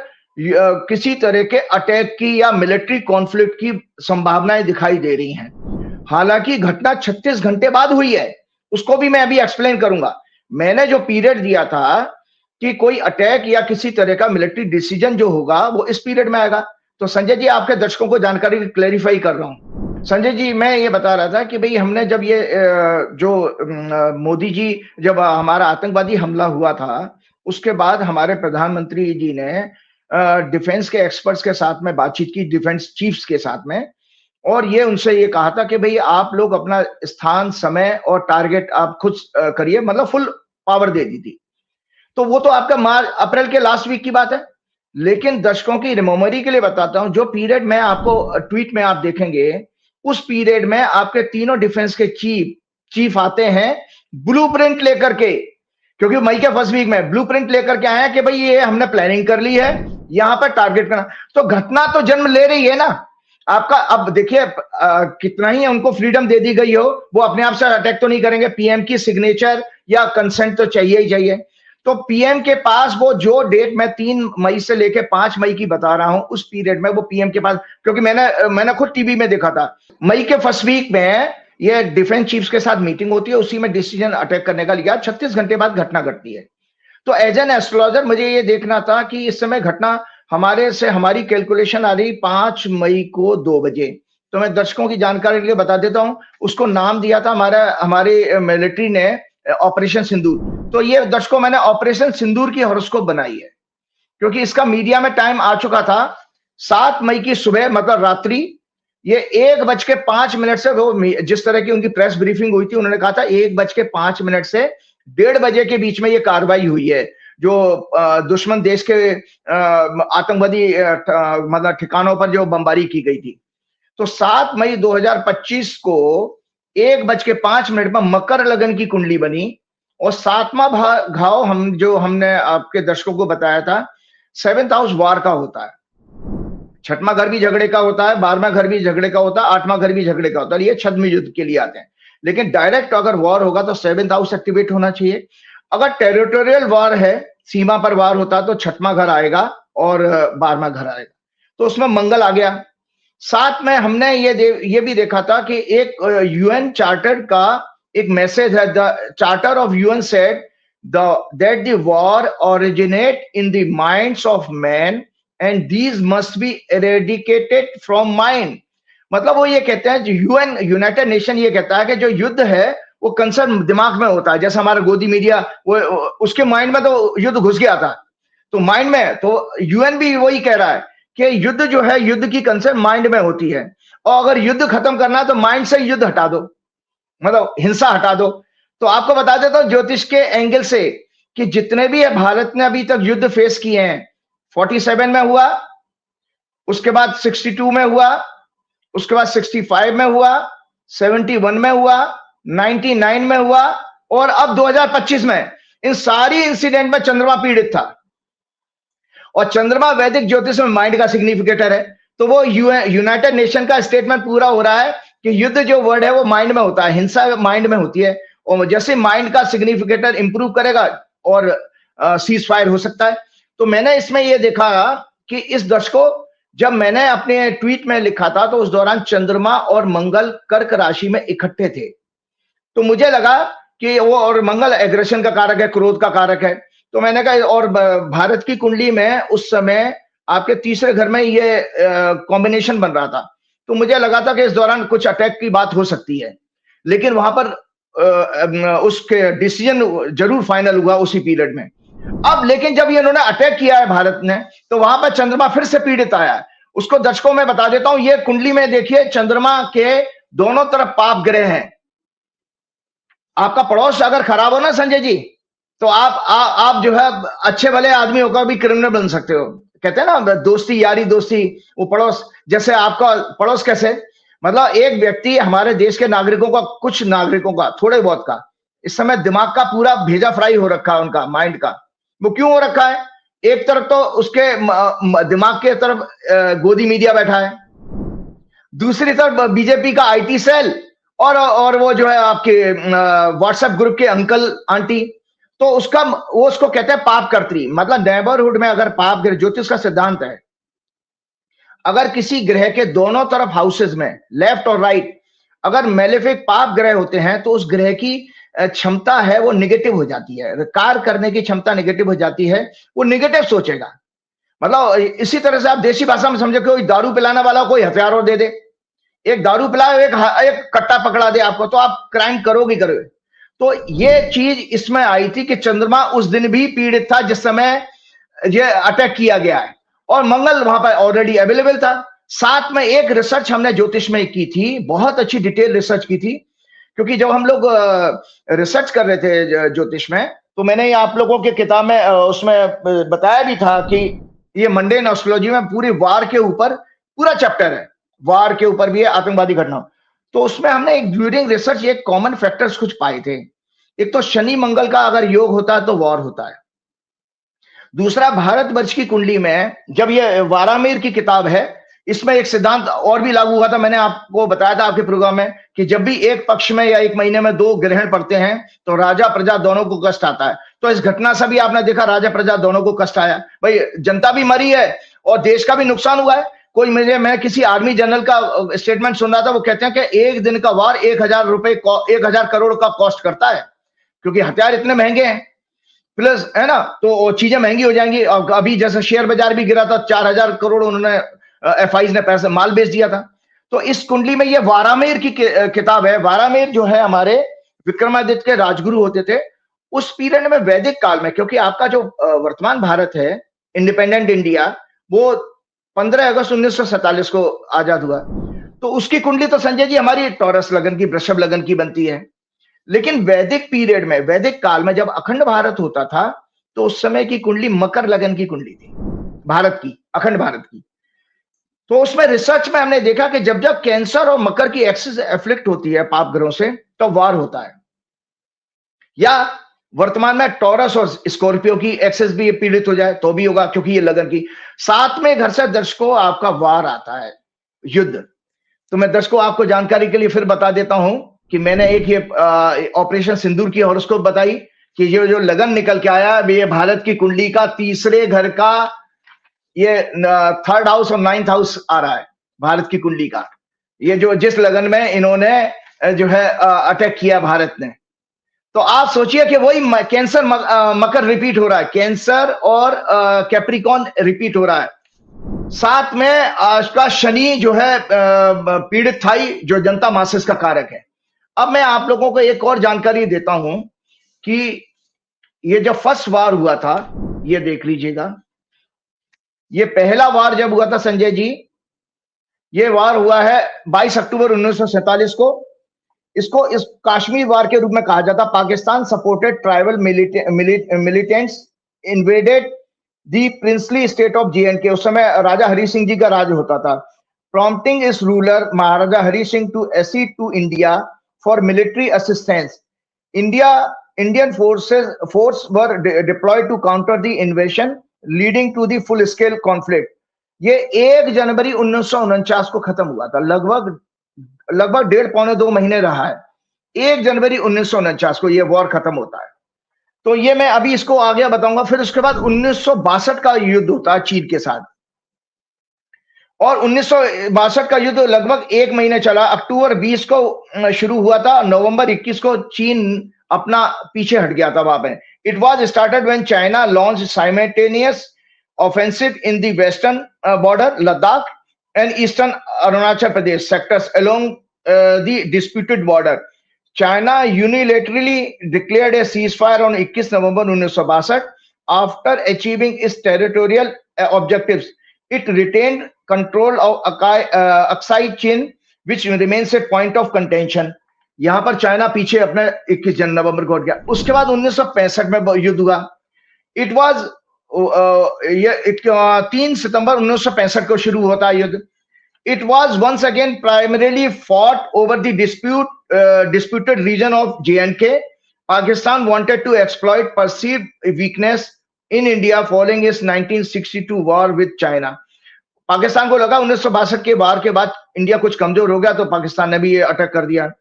किसी तरह के अटैक की या मिलिट्री कॉन्फ्लिक्ट की संभावनाएं दिखाई दे रही हैं। हालांकि घटना 36 घंटे बाद हुई है, उसको भी मैं अभी एक्सप्लेन करूंगा। मैंने जो पीरियड दिया था कि कोई अटैक या किसी तरह का मिलिट्री डिसीजन जो होगा वो इस पीरियड में आएगा। तो संजय जी, आपके दर्शकों को जानकारी क्लैरिफाई कर रहा हूं। संजय जी, मैं ये बता रहा था कि भाई हमने जब ये जो मोदी जी, जब हमारा आतंकवादी हमला हुआ था, उसके बाद हमारे प्रधानमंत्री जी ने डिफेंस के एक्सपर्ट्स के साथ में बातचीत की, डिफेंस चीफ्स के साथ में, और ये उनसे ये कहा था कि भाई आप लोग अपना स्थान, समय और टारगेट आप खुद करिए, मतलब फुल पावर दे दी थी। तो वो तो आपका अप्रैल के लास्ट वीक की बात है। लेकिन दर्शकों की मेमोरी के लिए बताता हूं, जो पीरियड में आपको ट्वीट में आप देखेंगे, उस पीरियड में आपके तीनों डिफेंस के चीफ आते हैं ब्लूप्रिंट लेकर के, क्योंकि मई के फर्स्ट वीक में ब्लूप्रिंट लेकर के आए कि भाई ये हमने प्लानिंग कर ली है, यहां पर टारगेट करना। तो घटना तो जन्म ले रही है ना आपका। अब देखिए, कितना ही उनको फ्रीडम दे दी गई हो, वो अपने आप से अटैक तो नहीं करेंगे। पीएम की सिग्नेचर या कंसेंट तो चाहिए ही चाहिए। तो पीएम के पास वो जो डेट मैं 3 मई से लेके 5 मई की बता रहा हूं, उस पीरियड में वो पीएम के पास, क्योंकि मैंने खुद टीवी में देखा था, मई के फर्स्ट वीक में ये डिफेंस चीफ्स के साथ मीटिंग होती है, उसी में डिसीजन अटैक करने का लिया। 36 घंटे बाद घटना घटती है। तो एज एन एस्ट्रोलॉजर मुझे ये देखना था कि इस समय घटना हमारी कैलकुलेशन आ रही 5 मई को 2 बजे। तो मैं दर्शकों की जानकारी के लिए बता देता हूं, उसको नाम दिया था हमारे मिलिट्री ने ऑपरेशन सिंदूर। तो ये दर्शकों, मैंने ऑपरेशन सिंदूर की हॉरोस्कोप बनाई है, क्योंकि इसका मीडिया में टाइम आ चुका था। 7 मई की सुबह, मतलब रात्रि, ये 1:05 से, वो जिस तरह की उनकी प्रेस ब्रीफिंग हुई थी, उन्होंने कहा था 1:05 से 1:30 बजे के बीच में ये कार्रवाई हुई है, जो दुश्मन देश के आतंकवादी मतलब ठिकानों पर जो बमबारी की गई थी। तो 7 मई 2025 को 1:05 पर मकर लगन की कुंडली बनी, और 7वां घाव हमने आपके दर्शकों को बताया था, 7th हाउस वार का होता है। 6वां घर भी झगड़े का होता है, 12वां घर भी झगड़े का होता है, 8वां घर भी झगड़े का होता है। ये छद्म युद्ध के लिए आते हैं। लेकिन डायरेक्ट अगर वॉर होगा तो 7th हाउस एक्टिवेट होना चाहिए। अगर टेरिटोरियल वॉर है, सीमा पर वार होता है, तो 6वां घर आएगा और 12वां घर आएगा। तो उसमें मंगल आ गया। साथ में हमने ये भी देखा था कि एक यूएन चार्टर का एक मैसेज है, the charter of UN said that the war originate in the minds of man and these must be eradicated from mind. मतलब वो ये कहते हैं, यूनाइटेड नेशन ये कहता है कि जो युद्ध है वो कंसर्न दिमाग में होता है। जैसे हमारा गोदी मीडिया, वो उसके माइंड में तो युद्ध घुस गया था, तो माइंड में, तो यूएन भी वही कह रहा है कि युद्ध जो है, युद्ध की कंसर्न माइंड में होती है, और अगर युद्ध खत्म करना है तो माइंड से युद्ध हटा दो, मतलब हिंसा हटा दो। तो आपको बता देता हूं ज्योतिष के एंगल से कि जितने भी है भारत ने अभी तक युद्ध फेस किए हैं, 47 में हुआ, उसके बाद 62 में हुआ, उसके बाद 65 में हुआ, 71 में हुआ, 99 में हुआ, और अब 2025 में। इन सारी इंसिडेंट में चंद्रमा पीड़ित था, और चंद्रमा वैदिक ज्योतिष में माइंड का सिग्निफिकेटर है। तो वो यूनाइटेड नेशन का स्टेटमेंट पूरा हो रहा है कि युद्ध जो वर्ड है वो माइंड में होता है, हिंसा माइंड में होती है, और जैसे माइंड का सिग्निफिकेटर इंप्रूव करेगा और सीज फायर हो सकता है। तो मैंने इसमें ये देखा कि इस दशकों, जब मैंने अपने ट्वीट में लिखा था, तो उस दौरान चंद्रमा और मंगल कर्क राशि में इकट्ठे थे। तो मुझे लगा कि वो, और मंगल एग्रेशन का कारक है, क्रोध का कारक है। तो मैंने कहा, और भारत की कुंडली में उस समय आपके तीसरे घर में ये कॉम्बिनेशन बन रहा था, तो मुझे लगा था कि इस दौरान कुछ अटैक की बात हो सकती है। लेकिन वहां पर उसके डिसीजन जरूर फाइनल हुआ उसी पीरियड में। अब लेकिन जब ये इन्होंने अटैक किया है भारत ने, तो वहां पर चंद्रमा फिर से पीड़ित आया है। उसको दर्शकों में बता देता हूं, ये कुंडली में देखिए, चंद्रमा के दोनों तरफ पाप ग्रह हैं। आपका पड़ोस अगर खराब हो ना संजय जी, तो आप जो है अच्छे भले आदमी होकर भी क्रिमिनल बन सकते हो। कहते हैं ना दोस्ती यारी दोस्ती, वो पड़ोस, जैसे आपका पड़ोस कैसे, मतलब एक व्यक्ति हमारे देश के नागरिकों का, कुछ नागरिकों का, थोड़े बहुत का इस समय दिमाग का पूरा भेजा फ्राई हो रखा है, उनका माइंड का। वो क्यों हो रखा है? एक तरफ तो उसके दिमाग के तरफ गोदी मीडिया बैठा है, दूसरी तरफ बीजेपी का आईटी सेल, और वो जो है आपके व्हाट्सएप ग्रुप के अंकल आंटी। तो वो उसको कहते हैं पाप कर्त्री, मतलब नेबरहुड में अगर पाप, ज्योतिष का सिद्धांत है, अगर किसी ग्रह के दोनों तरफ हाउसेस में, लेफ्ट और राइट, अगर मेलेफिक पाप ग्रह होते हैं तो उस ग्रह की क्षमता है वो निगेटिव हो जाती है, कार्य करने की क्षमता निगेटिव हो जाती है, वो निगेटिव सोचेगा। मतलब इसी तरह से आप देसी भाषा में समझो, कोई दारू पिलाने वाला कोई हथियार और दे दे, एक दारू पिलाए, एक कट्टा पकड़ा दे आपको, तो आप क्राइम करोगे करोगे। तो ये चीज इसमें आई थी कि चंद्रमा उस दिन भी पीड़ित था जिस समय ये अटैक किया गया है, और मंगल वहां पर ऑलरेडी अवेलेबल था। साथ में एक रिसर्च हमने ज्योतिष में की थी, बहुत अच्छी डिटेल रिसर्च की थी, क्योंकि जब हम लोग रिसर्च कर रहे थे ज्योतिष में, तो मैंने आप लोगों के किताब में उसमें बताया भी था कि ये मंडेन एस्ट्रोलॉजी में पूरी वार के ऊपर पूरा चैप्टर है, वार के ऊपर भी है, आतंकवादी घटना। तो उसमें हमने एक ड्यूरिंग रिसर्च एक कॉमन फैक्टर्स कुछ पाए थे। एक तो शनि मंगल का अगर योग होता है तो वॉर होता है। दूसरा, भारतवर्ष की कुंडली में जब ये वारामिर की किताब है, इसमें एक सिद्धांत और भी लागू हुआ था, मैंने आपको बताया था आपके प्रोग्राम में, कि जब भी एक पक्ष में या एक महीने में 2 ग्रहण पड़ते हैं तो राजा प्रजा दोनों को कष्ट आता है। तो इस घटना से भी आपने देखा राजा प्रजा दोनों को कष्ट आया, भाई जनता भी मरी है और देश का भी नुकसान हुआ है। मैं किसी आर्मी जनरल का स्टेटमेंट सुन रहा था, वो कहते हैं कि एक दिन का वार 1000 करोड़ का कॉस्ट करता है, क्योंकि हथियार इतने महंगे हैं, प्लस है ना, तो चीजें महंगी हो जाएंगी। और अभी जैसे शेयर बाजार भी गिरा था, 4000 करोड़ उन्होंने एफआईज ने पैसे माल बेच दिया था। तो इस कुंडली में ये वारामेर की किताब है। वारामेर जो है हमारे विक्रमादित्य के राजगुरु होते थे उस पीरियड में, वैदिक काल में, क्योंकि आपका जो वर्तमान भारत है, इंडिपेंडेंट इंडिया, वो 15 अगस्त 1947 को आजाद हुआ। तो उसकी कुंडली तो संजय जी हमारी टॉरस लगन की, वृषभ लगन की बनती है। लेकिन वैदिक पीरियड में, वैदिक काल में जब अखंड भारत होता था, तो उस समय की कुंडली मकर लगन की कुंडली थी, भारत की, अखंड भारत की। तो उसमें रिसर्च में हमने देखा कि जब जब कैंसर और मकर की एक्सिस एफ्लिक्ट होती है पाप ग्रहों से, तो वार होता है। या वर्तमान में टॉरस और स्कॉर्पियो की एक्सिस भी पीड़ित हो जाए तो भी होगा, क्योंकि ये लगन की। 7वें घर से दर्शकों आपका वार आता है, युद्ध। तो मैं दर्शकों आपको जानकारी के लिए फिर बता देता हूं कि मैंने एक ये ऑपरेशन सिंदूर की हॉरोस्कोप बताई कि ये जो लगन निकल के आया, ये भारत की कुंडली का तीसरे घर का, ये 3rd हाउस और 9th हाउस आ रहा है भारत की कुंडली का। ये जो जिस लगन में इन्होंने जो है अटैक किया भारत ने, तो आप सोचिए कि वही कैंसर मकर रिपीट हो रहा है, कैंसर और कैप्रिकॉन रिपीट हो रहा है। साथ में उसका शनि जो है पीड़ित था, जो जनता मासिस का कारक है। अब मैं आप लोगों को एक और जानकारी देता हूं कि ये जो फर्स्ट वार हुआ था, ये देख लीजिएगा, ये पहला वार जब हुआ था संजय जी, ये वार हुआ है 22 अक्टूबर 1947 को। इसको इस कश्मीर वार के रूप में कहा जाता। Pakistan supported tribal militants invaded the princely state of J&K। उस समय राजा हरि सिंह जी का राज होता था। प्रॉम्प्टिंग इस ruler Maharaja Hari Singh to accede to India for military assistance. Indian force were deployed to counter the invasion, leading to the full scale conflict। ये 1 जनवरी 1949 को खत्म हुआ था, लगभग 1.5-2 महीने रहा है। 1 जनवरी 1949 को ये वॉर खत्म होता है। तो ये मैं अभी इसको आगे बताऊंगा। फिर उसके बाद 1962 का युद्ध होता है चीन के साथ, और 1962 का युद्ध लगभग 1 महीने चला। अक्टूबर 20 को शुरू हुआ था, नवंबर 21 को चीन अपना पीछे हट गया था वहां पे। It was started when China launch simultaneous offensive in the western border, Ladakh and eastern Arunachal Pradesh sectors along the disputed border. China unilaterally declared a ceasefire on 21 November 1962 after achieving its territorial objectives. It retained control of Aksai Chin, which remains a point of contention. यहां पर China पीछे अपने 21 नवंबर को हट गया। उसके बाद 1965 में युद्ध हुआ। इट वॉज 3 सितंबर 1965 को शुरू होता है युद्ध। It was once again primarily fought over the disputed region of J&K. Pakistan wanted to exploit perceived weakness in India following its 1962 war with China. Pakistan को लगा 1962 के वार के बाद इंडिया कुछ कमजोर हो गया, तो पाकिस्तान ने भी ये अटैक कर दिया।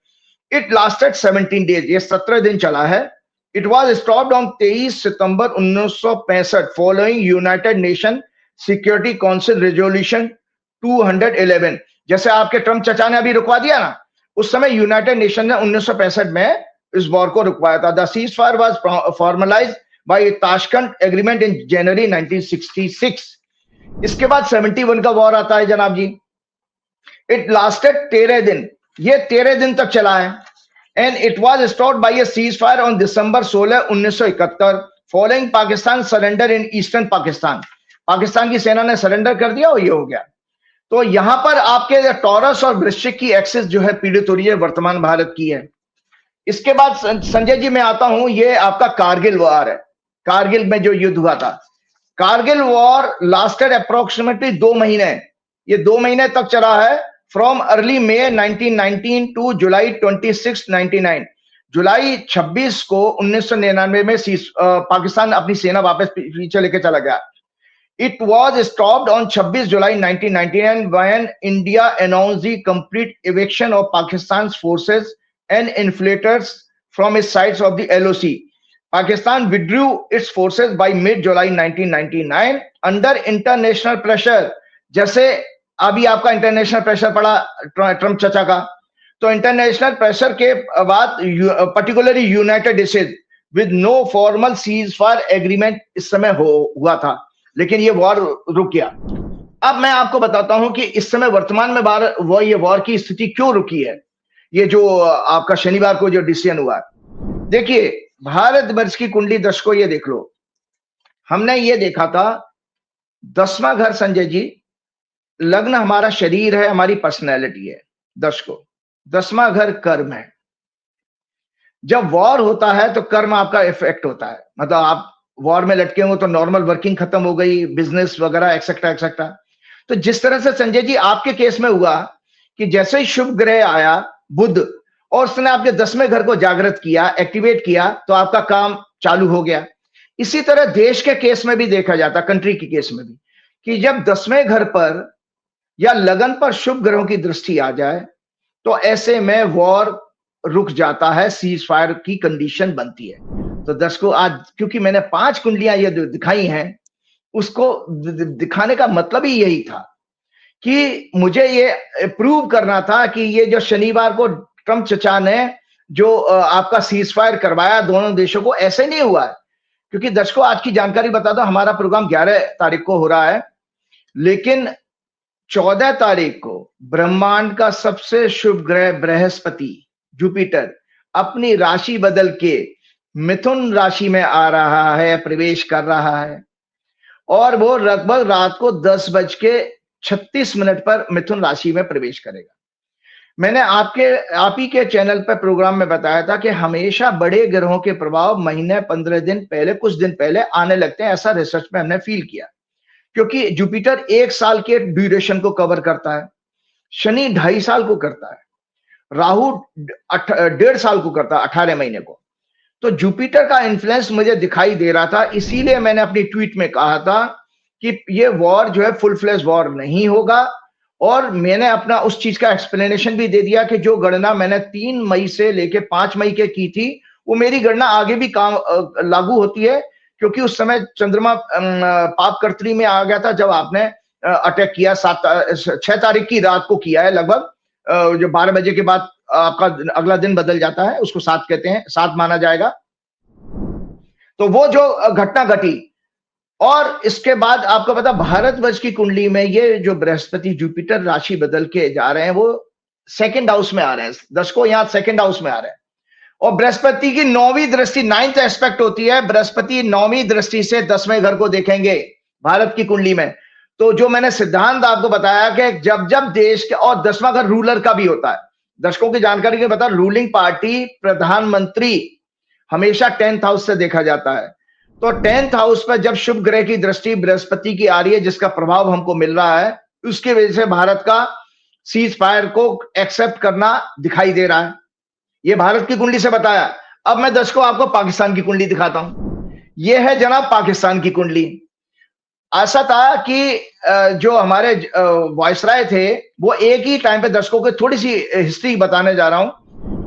It lasted 17 days. ये 17 दिन चला है। It was stopped on 23 September 1965 following United Nations Security Council Resolution 211। जैसे आपके ट्रम्प चचा ने अभी रुकवा दिया ना, उस समय यूनाइटेड नेशन ने 1965 में इस वॉर को रुकवाया था। The cease fire was formalised by Tashkent agreement in January 1966। इसके बाद 71 का वॉर आता है जनाब जी। इट लास्टेड 13 दिन, ये 13 दिन तक चला है। And it was stopped bye a cease fire on December 16 1971 following Pakistan surrender in eastern Pakistan. Pakistan की सेना ने सरेंडर कर दिया और ये हो गया। तो यहां पर आपके टॉरस और वृश्चिक की एक्सिस जो है पीड़ित हो रही है, वर्तमान भारत की है। इसके बाद संजय जी मैं आता हूं, ये आपका कारगिल वॉर है। कारगिल में जो युद्ध हुआ था, कारगिल वॉर लास्टेड अप्रोक्सीमेटली 2 महीने। ये 2 महीने तक चला है, फ्रॉम अर्ली मई 1919 टू जुलाई 26 1999। जुलाई 26 को 1999 में पाकिस्तान अपनी सेना वापस पीछे लेके चला गया। It was stopped on 26 July 1999 when India announced the complete eviction of Pakistan's forces and infiltrators from its sides of the LOC. Pakistan withdrew its forces by mid-July 1999 under international pressure। जैसे अभी आपका international pressure पड़ा Trump चचा का, तो international pressure के बाद particularly United States with no formal ceasefire agreement इस समय हुआ था, लेकिन ये वॉर रुक गया। अब मैं आपको बताता हूं कि इस समय वर्तमान में ये वॉर की स्थिति क्यों रुकी है। ये जो आपका शनिवार को जो डिसीजन हुआ, देखिए भारत वर्ष की कुंडली दर्शकों ये देख लो। हमने ये देखा था 10वां घर संजय जी, लग्न हमारा शरीर है, हमारी पर्सनैलिटी है। दर्शकों 10वां घर कर्म है। जब वॉर होता है तो कर्म आपका इफेक्ट होता है, मतलब आप वॉर में लटके हो तो नॉर्मल वर्किंग खत्म हो गई, बिजनेस वगैरह एक्सेट्रा एक्सेट्रा। तो जिस तरह से संजय जी आपके केस में हुआ कि जैसे ही शुभ ग्रह आया बुध और उसने आपके 10वें घर को जागृत किया, एक्टिवेट किया, तो आपका काम चालू हो गया। इसी तरह देश के केस में भी देखा जाता, कंट्री के केस में भी, कि जब 10वें घर पर या लगन पर शुभ ग्रहों की दृष्टि आ जाए तो ऐसे में वॉर रुक जाता है, सीज फायर की कंडीशन बनती है। तो दर्शकों आज क्योंकि मैंने 5 कुंडलियां ये दिखाई हैं, उसको दिखाने का मतलब ही यही था कि मुझे ये प्रूव करना था कि ये जो शनिवार को ट्रम्प चचा ने जो आपका सीज फायर करवाया दोनों देशों को, ऐसे नहीं हुआ है। क्योंकि दर्शकों आज की जानकारी बता दो, हमारा प्रोग्राम 11 तारीख को हो रहा है, लेकिन 14 तारीख को ब्रह्मांड का सबसे शुभ ग्रह बृहस्पति जुपिटर अपनी राशि बदल के मिथुन राशि में आ रहा है, प्रवेश कर रहा है, और वो लगभग रात को 10:36 पर मिथुन राशि में प्रवेश करेगा। मैंने आप ही के चैनल पर प्रोग्राम में बताया था कि हमेशा बड़े ग्रहों के प्रभाव महीने 15 दिन पहले, कुछ दिन पहले आने लगते हैं। ऐसा रिसर्च में हमने फील किया, क्योंकि जुपिटर 1 साल के ड्यूरेशन को कवर करता है, शनि 2.5 साल को करता है, राहु 1.5 साल को करता है, 18 महीने को। तो जुपिटर का इन्फ्लुएंस मुझे दिखाई दे रहा था, इसीलिए मैंने अपनी ट्वीट में कहा था कि ये वॉर जो है फुल फ्लैश वॉर नहीं होगा। और मैंने अपना उस चीज का एक्सप्लेनेशन भी दे दिया कि जो गणना मैंने 3 मई से लेके 5 मई के की थी, वो मेरी गणना आगे भी काम लागू होती है, क्योंकि उस समय चंद्रमा पाप कर्तरी में आ गया था जब आपने अटैक किया। 6 तारीख की रात को किया है, लगभग जो 12 बजे के बाद आपका अगला दिन बदल जाता है, उसको 7 कहते हैं, 7 माना जाएगा। तो वो जो घटना घटी, और इसके बाद आपको पता भारतवर्ष की कुंडली में ये जो बृहस्पति जुपिटर राशि बदल के जा रहे हैं, वो 2nd हाउस में आ रहे हैं। दर्शकों यहाँ 2nd हाउस में आ रहे हैं, और बृहस्पति की 9वीं दृष्टि 9th एस्पेक्ट होती है। बृहस्पति 9वीं दृष्टि से 10वें घर को देखेंगे भारत की कुंडली में। तो जो मैंने सिद्धांत आपको बताया कि जब जब देश के, और 10वां घर रूलर का भी होता है, दर्शकों की जानकारी के बता, रूलिंग पार्टी प्रधानमंत्री हमेशा 10th हाउस से देखा जाता है। तो 10th हाउस पर जब शुभ ग्रह की दृष्टि बृहस्पति की आ रही है, जिसका प्रभाव हमको मिल रहा है, उसकी वजह से भारत का सीज फायर को एक्सेप्ट करना दिखाई दे रहा है। ये भारत की कुंडली से बताया। अब मैं दर्शकों आपको पाकिस्तान की कुंडली दिखाता हूं। यह है जनाब पाकिस्तान की कुंडली। ऐसा था कि जो हमारे वायसराय थे, वो एक ही टाइम पे, दर्शकों को थोड़ी सी हिस्ट्री बताने जा रहा हूं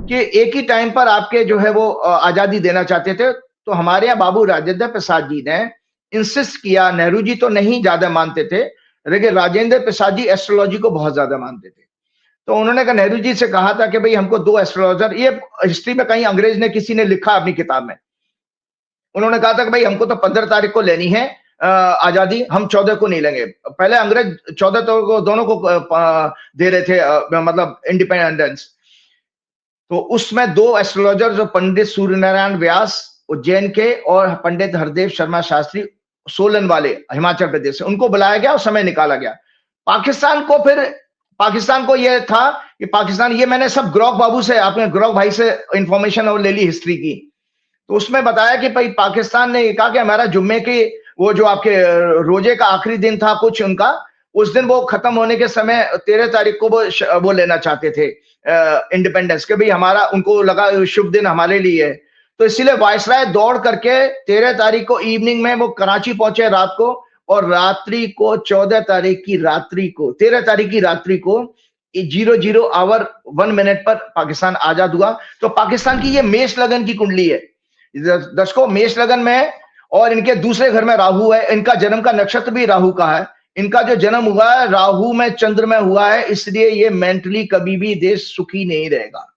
कि एक ही टाइम पर आपके जो है वो आजादी देना चाहते थे। तो हमारे यहाँ बाबू राजेंद्र प्रसाद जी ने इंसिस्ट किया। नेहरू जी तो नहीं ज्यादा मानते थे, लेकिन राजेंद्र प्रसाद जी एस्ट्रोलॉजी को बहुत ज्यादा मानते थे। तो उन्होंने कहा, नेहरू जी से कहा था कि भाई हमको 2 एस्ट्रोलॉजर, ये हिस्ट्री में कहीं अंग्रेज ने किसी ने लिखा अपनी किताब में, उन्होंने कहा था कि भाई हमको तो 15 तारीख को लेनी है आजादी, हम 14 को नहीं लेंगे। पहले अंग्रेज 14 को दोनों को दे रहे थे, मतलब इंडिपेंडेंस। तो उसमें 2 एस्ट्रोलॉजर, जो पंडित सूर्यनारायण व्यास उज्जैन के और पंडित हरदेव शर्मा शास्त्री सोलन वाले हिमाचल प्रदेश से, उनको बुलाया गया और समय निकाला गया। पाकिस्तान को यह था कि पाकिस्तान, ये मैंने सब ग्रोक बाबू से, आपने ग्रोक भाई से इंफॉर्मेशन और ले ली हिस्ट्री की। तो उसमें बताया कि भाई पाकिस्तान ने कहा कि हमारा जुम्मे के वो जो आपके रोजे का आखिरी दिन था कुछ उनका, उस दिन वो खत्म होने के समय 13 तारीख को वो लेना चाहते थे इंडिपेंडेंस के, भाई हमारा, उनको लगा शुभ दिन हमारे लिए है। तो इसीलिए वायसराय दौड़ करके 13 तारीख को इवनिंग में वो कराची पहुंचे रात को, और रात्रि को 14 तारीख की रात्रि को, 13 तारीख की रात्रि को 00 आवर 1 मिनट पर पाकिस्तान आजाद हुआ। तो पाकिस्तान की ये मेष लगन की कुंडली है दर्शकों, मेष लगन में है, और इनके दूसरे घर में राहु है। इनका जन्म का नक्षत्र भी राहु का है। इनका जो जन्म हुआ है राहु में चंद्र में हुआ है, इसलिए ये मेंटली कभी भी देश सुखी नहीं रहेगा।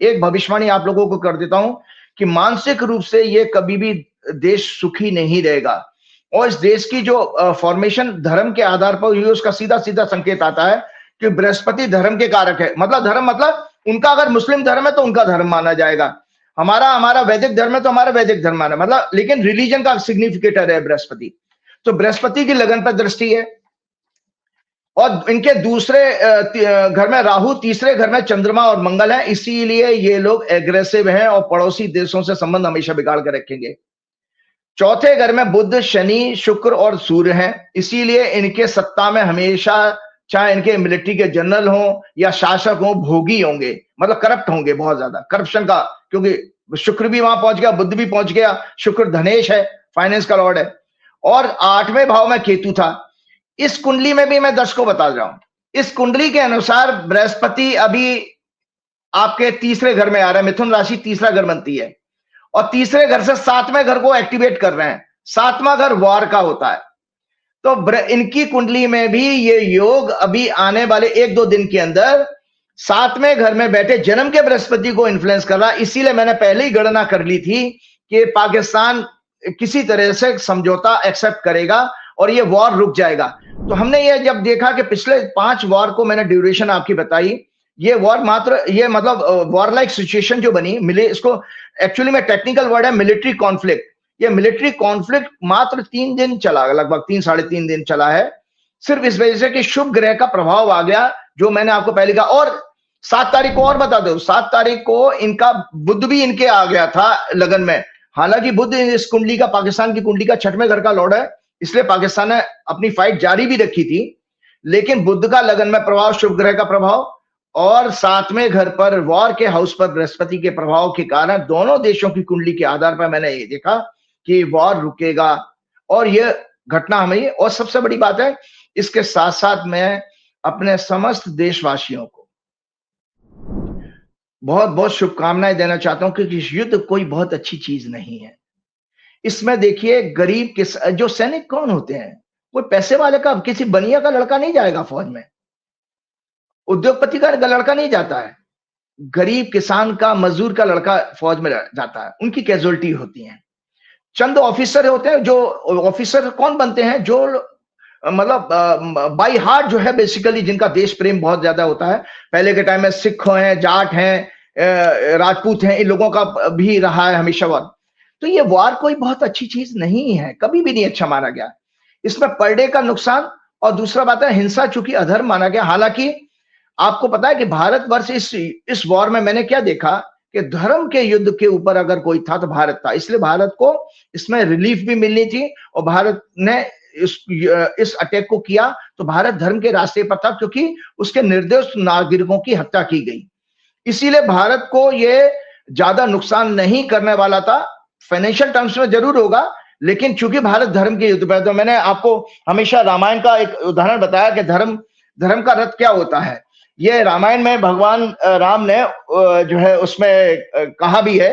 एक भविष्यवाणी आप लोगों को कर देता हूं कि मानसिक रूप से ये कभी भी देश सुखी नहीं रहेगा। और इस देश की जो फॉर्मेशन धर्म के आधार पर हुई, उसका सीधा सीधा संकेत आता है कि बृहस्पति धर्म के कारक है। मतलब धर्म, मतलब उनका अगर मुस्लिम धर्म है तो उनका धर्म माना जाएगा, हमारा वैदिक धर्म है तो हमारा वैदिक धर्म माना, मतलब, लेकिन रिलीजन का सिग्निफिकेटर है बृहस्पति। तो बृहस्पति की लगन पर दृष्टि है, और इनके दूसरे घर में राहु, तीसरे घर में चंद्रमा और मंगल है। इसीलिए ये लोग एग्रेसिव हैं और पड़ोसी देशों से संबंध हमेशा बिगाड़ कर रखेंगे। चौथे घर में बुध, शनि, शुक्र और सूर्य हैं। इसीलिए इनके सत्ता में हमेशा, चाहे इनके मिलिट्री के जनरल हो या शासक हो, भोगी होंगे, मतलब करप्ट होंगे, बहुत ज्यादा करप्शन का, क्योंकि शुक्र भी वहां पहुंच गया, बुध भी पहुंच गया। शुक्र धनेश है, फाइनेंस का लॉर्ड है, और 8वें भाव में केतु था। इस कुंडली में भी मैं दर्शकों को बता रहा हूं, इस कुंडली के अनुसार बृहस्पति अभी आपके तीसरे घर में आ रहा है। मिथुन राशि तीसरा घर बनती है, और तीसरे घर से 7वें घर को एक्टिवेट कर रहे हैं। 7वां घर वार का होता है। तो इनकी कुंडली में भी ये योग अभी आने वाले 1-2 दिन के अंदर 7वें घर में बैठे जन्म के बृहस्पति को इन्फ्लुएंस कर रहा है। इसीलिए मैंने पहले ही गणना कर ली थी कि पाकिस्तान किसी तरह से समझौता एक्सेप्ट करेगा और ये वॉर रुक जाएगा। तो हमने ये जब देखा कि पिछले 5 वॉर को मैंने ड्यूरेशन आपकी बताई, ये वॉर मात्र, ये मतलब वॉर लाइक सिचुएशन जो बनी, मिले, इसको एक्चुअली में टेक्निकल वर्ड है मिलिट्री कॉन्फ्लिक्ट। ये मिलिट्री कॉन्फ्लिक्ट मात्र 3 दिन चला, लगभग 3 साढ़े 3 दिन चला है, सिर्फ इस वजह से कि शुभ ग्रह का प्रभाव आ गया, जो मैंने आपको पहले कहा। और 7 तारीख को और बता दो, 7 तारीख को इनका बुध भी इनके आ गया था लगन में। हालांकि बुध इस कुंडली का, पाकिस्तान की कुंडली का 6वें घर का लॉर्ड है, इसलिए पाकिस्तान ने अपनी फाइट जारी भी रखी थी। लेकिन बुध का लगन में प्रभाव, शुभ ग्रह का प्रभाव, और 7वें घर पर वॉर के हाउस पर बृहस्पति के प्रभाव के कारण दोनों देशों की कुंडली के आधार पर मैंने ये देखा कि वॉर रुकेगा, और ये घटना हमें, और सबसे बड़ी बात है, इसके साथ साथ मैं अपने समस्त देशवासियों को बहुत बहुत शुभकामनाएं देना चाहता हूं, क्योंकि युद्ध कोई बहुत अच्छी चीज नहीं है। इसमें देखिए, गरीब के जो सैनिक कौन होते हैं, कोई पैसे वाले का, किसी बनिया का लड़का नहीं जाएगा फौज में, उद्योगपति का लड़का नहीं जाता है, गरीब किसान का, मजदूर का लड़का फौज में जाता है। उनकी कैजुअलिटी होती है। चंद ऑफिसर होते हैं, जो ऑफिसर कौन बनते हैं, जो मतलब बाई हार्ट जो है बेसिकली, जिनका देश प्रेम बहुत ज्यादा होता है। पहले के टाइम में सिख हैं, जाट हैं, राजपूत हैं, इन लोगों का भी रहा है हमेशा वार। तो ये वार कोई बहुत अच्छी चीज नहीं है, कभी भी नहीं अच्छा माना गया। इसमें पर डे का नुकसान, और दूसरा बात है हिंसा, चूंकि अधर्म माना गया। हालांकि आपको पता है कि भारतवर्ष इस वॉर में मैंने क्या देखा कि धर्म के युद्ध के ऊपर अगर कोई था तो भारत था, इसलिए भारत को इसमें रिलीफ भी मिलनी थी और भारत ने इस अटैक को किया तो भारत धर्म के रास्ते पर था, क्योंकि उसके निर्दोष नागरिकों की हत्या की गई। इसीलिए भारत को ये ज्यादा नुकसान नहीं करने वाला था, फाइनेंशियल टर्म्स में जरूर होगा, लेकिन चूंकि भारत धर्म के युद्ध पर, तो मैंने आपको हमेशा रामायण का एक उदाहरण बताया कि धर्म का रथ क्या होता है। ये रामायण में भगवान राम ने जो है उसमें कहा भी है,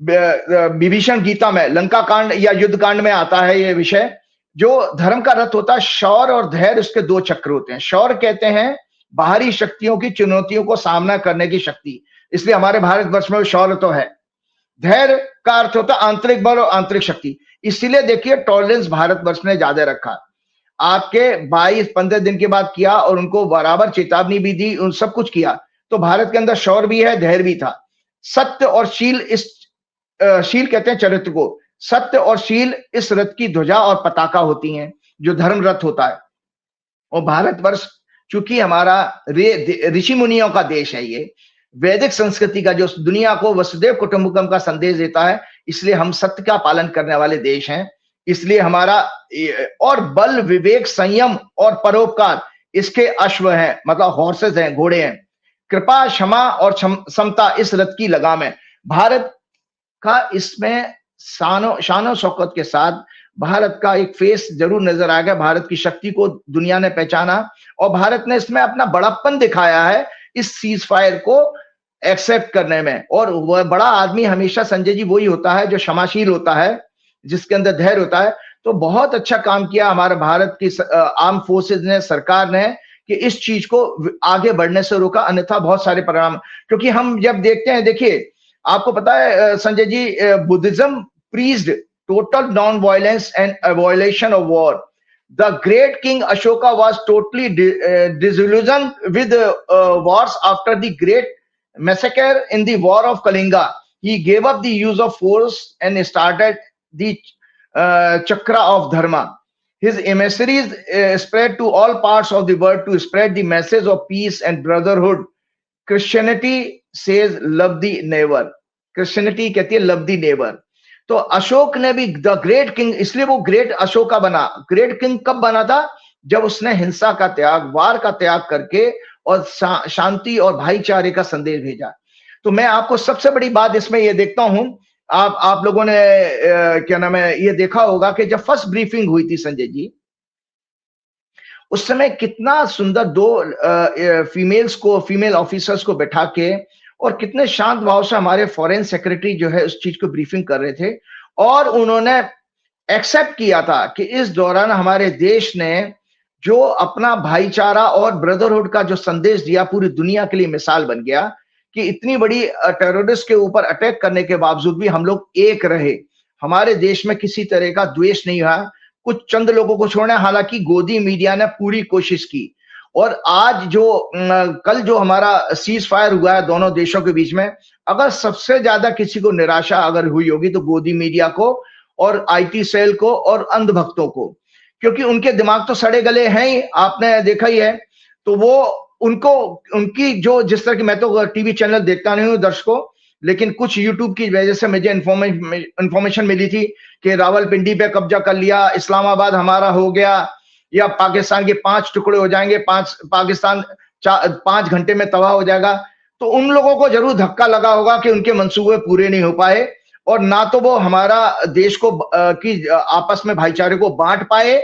विभीषण गीता में लंका कांड या युद्ध कांड में आता है ये विषय। जो धर्म का रथ होता है, शौर्य और धैर्य उसके दो चक्र होते हैं। शौर्य कहते हैं बाहरी शक्तियों की चुनौतियों को सामना करने की शक्ति, इसलिए हमारे भारतवर्ष में शौर्य तो है। धैर्य का अर्थ होता है आंतरिक बल और आंतरिक शक्ति, इसीलिए देखिए टॉलरेंस भारतवर्ष ने ज्यादा रखा। आपके 22-15 दिन के बाद किया और उनको बराबर चेतावनी भी दी, उन सब कुछ किया, तो भारत के अंदर शौर्य भी है, धैर्य भी था। सत्य और शील, शील कहते हैं चरित्र को, सत्य और शील इस रथ की ध्वजा और पताका होती हैं, जो धर्म रथ होता है। और भारतवर्ष चूंकि हमारा ऋषि मुनियों का देश है, ये वैदिक संस्कृति का जो दुनिया को वसुदेव कुटुंबकम का संदेश देता है, इसलिए हम सत्य का पालन करने वाले देश हैं। इसलिए हमारा और बल, विवेक, संयम और परोपकार इसके अश्व हैं, मतलब हॉर्सेस हैं, घोड़े हैं। कृपा, क्षमा और समता इस रथ की लगाम है। भारत का इसमें शानो शौकत के साथ भारत का एक फेस जरूर नजर आएगा। भारत की शक्ति को दुनिया ने पहचाना और भारत ने इसमें अपना बड़प्पन दिखाया है इस सीज फायर को एक्सेप्ट करने में। और वह बड़ा आदमी हमेशा संजय जी वही होता है जो क्षमाशील होता है, जिसके अंदर धैर्य होता है। तो बहुत अच्छा काम किया हमारे भारत की आर्म फोर्सेस ने, सरकार ने, कि इस चीज को आगे बढ़ने से रोका, अन्यथा बहुत सारे परिणाम। क्योंकि हम जब देखते हैं, देखिए आपको पता है Sanjay ji, Buddhism preached total non-violence and avoidance of war. The great King Ashoka was totally disillusioned with wars after the great massacre in the War of Kalinga. He gave up the use of force and started the Chakra of Dharma. His emissaries spread to all parts of the world to spread the message of peace and brotherhood. Christianity says love the neighbor. Christianity कहती है love the neighbor. तो अशोक ने भी the great king, इसलिए वो great Ashoka बना। Great king कब बना था? जब उसने हिंसा का त्याग, वार का त्याग करके और शांति और भाईचारे का संदेश भेजा। तो मैं आपको सबसे बड़ी बात इसमें ये देखता हूं, आप लोगों ने क्या नाम है ये देखा होगा कि जब फर्स्ट ब्रीफिंग हुई थी संजय जी, उस समय कितना सुंदर दो फीमेल ऑफिसर्स को बैठा के और कितने शांत भाव से हमारे फॉरेन सेक्रेटरी जो है उस चीज को ब्रीफिंग कर रहे थे। और उन्होंने एक्सेप्ट किया था कि इस दौरान हमारे देश ने जो अपना भाईचारा और ब्रदरहुड का जो संदेश दिया, पूरी दुनिया के लिए मिसाल बन गया कि इतनी बड़ी टेररिस्ट के ऊपर अटैक करने के बावजूद भी हम लोग एक रहे। हमारे देश में किसी तरह का द्वेष नहीं हुआ, कुछ चंद लोगों को छोड़ना। हालांकि गोदी मीडिया ने पूरी कोशिश की। और आज जो कल जो हमारा सीज फायर हुआ है दोनों देशों के बीच में, अगर सबसे ज्यादा किसी को निराशा अगर हुई होगी तो गोदी मीडिया को और आईटी सेल को और अंधभक्तों को, क्योंकि उनके दिमाग तो सड़े गले हैं ही, आपने देखा ही है। तो वो उनको उनकी जो जिस तरह की, मैं तो टीवी चैनल देखता नहीं हूँ दर्शकों, लेकिन कुछ यूट्यूब की वजह से मुझे इंफॉर्मेशन मिली थी कि रावलपिंडी पे कब्जा कर लिया, इस्लामाबाद हमारा हो गया, या पाकिस्तान के 5 टुकड़े हो जाएंगे, पाकिस्तान 5 घंटे में तबाह हो जाएगा। तो उन लोगों को जरूर धक्का लगा होगा कि उनके मंसूबे पूरे नहीं हो पाए और ना तो वो हमारा देश को की आपस में भाईचारे को बांट पाए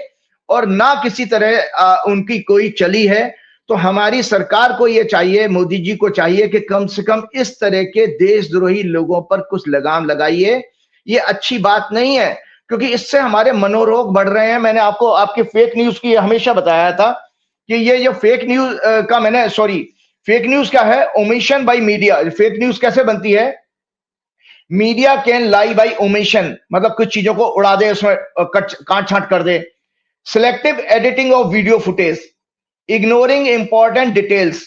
और ना किसी तरह उनकी कोई चली है। तो हमारी सरकार को ये चाहिए, मोदी जी को चाहिए कि कम से कम इस तरह के देशद्रोही लोगों पर कुछ लगाम लगाइए। ये अच्छी बात नहीं है, क्योंकि इससे हमारे मनोरोग बढ़ रहे हैं। मैंने आपको आपके फेक न्यूज की हमेशा बताया था कि ये जो फेक न्यूज का फेक न्यूज क्या है? Omission by media. Fake news कैसे बनती है? Media can lie by omission, मतलब कुछ चीजों को उड़ा दे, उसमें काट छांट कर दे। Selective editing of video footage, ignoring important details,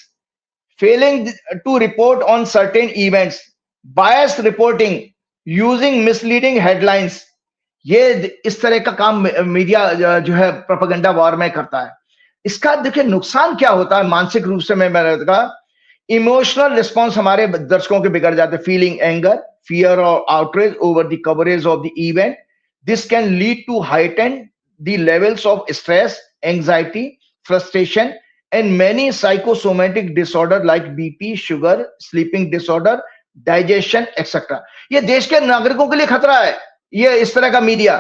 failing to report on certain events, bias reporting, using misleading headlines. ये इस तरह का काम मीडिया जो है प्रोपेगेंडा वॉर में करता है। इसका देखिए नुकसान क्या होता है मानसिक रूप से, मैंने कहा इमोशनल रिस्पॉन्स हमारे दर्शकों के बिगड़ जाते हैं, feeling anger, fear or outrage over the coverage of the event. This can lead to heighten the levels of stress, anxiety, frustration, and many psychosomatic disorder like BP, sugar, sleeping disorder, digestion, etc. ये देश के नागरिकों के लिए खतरा है, ये इस तरह का मीडिया।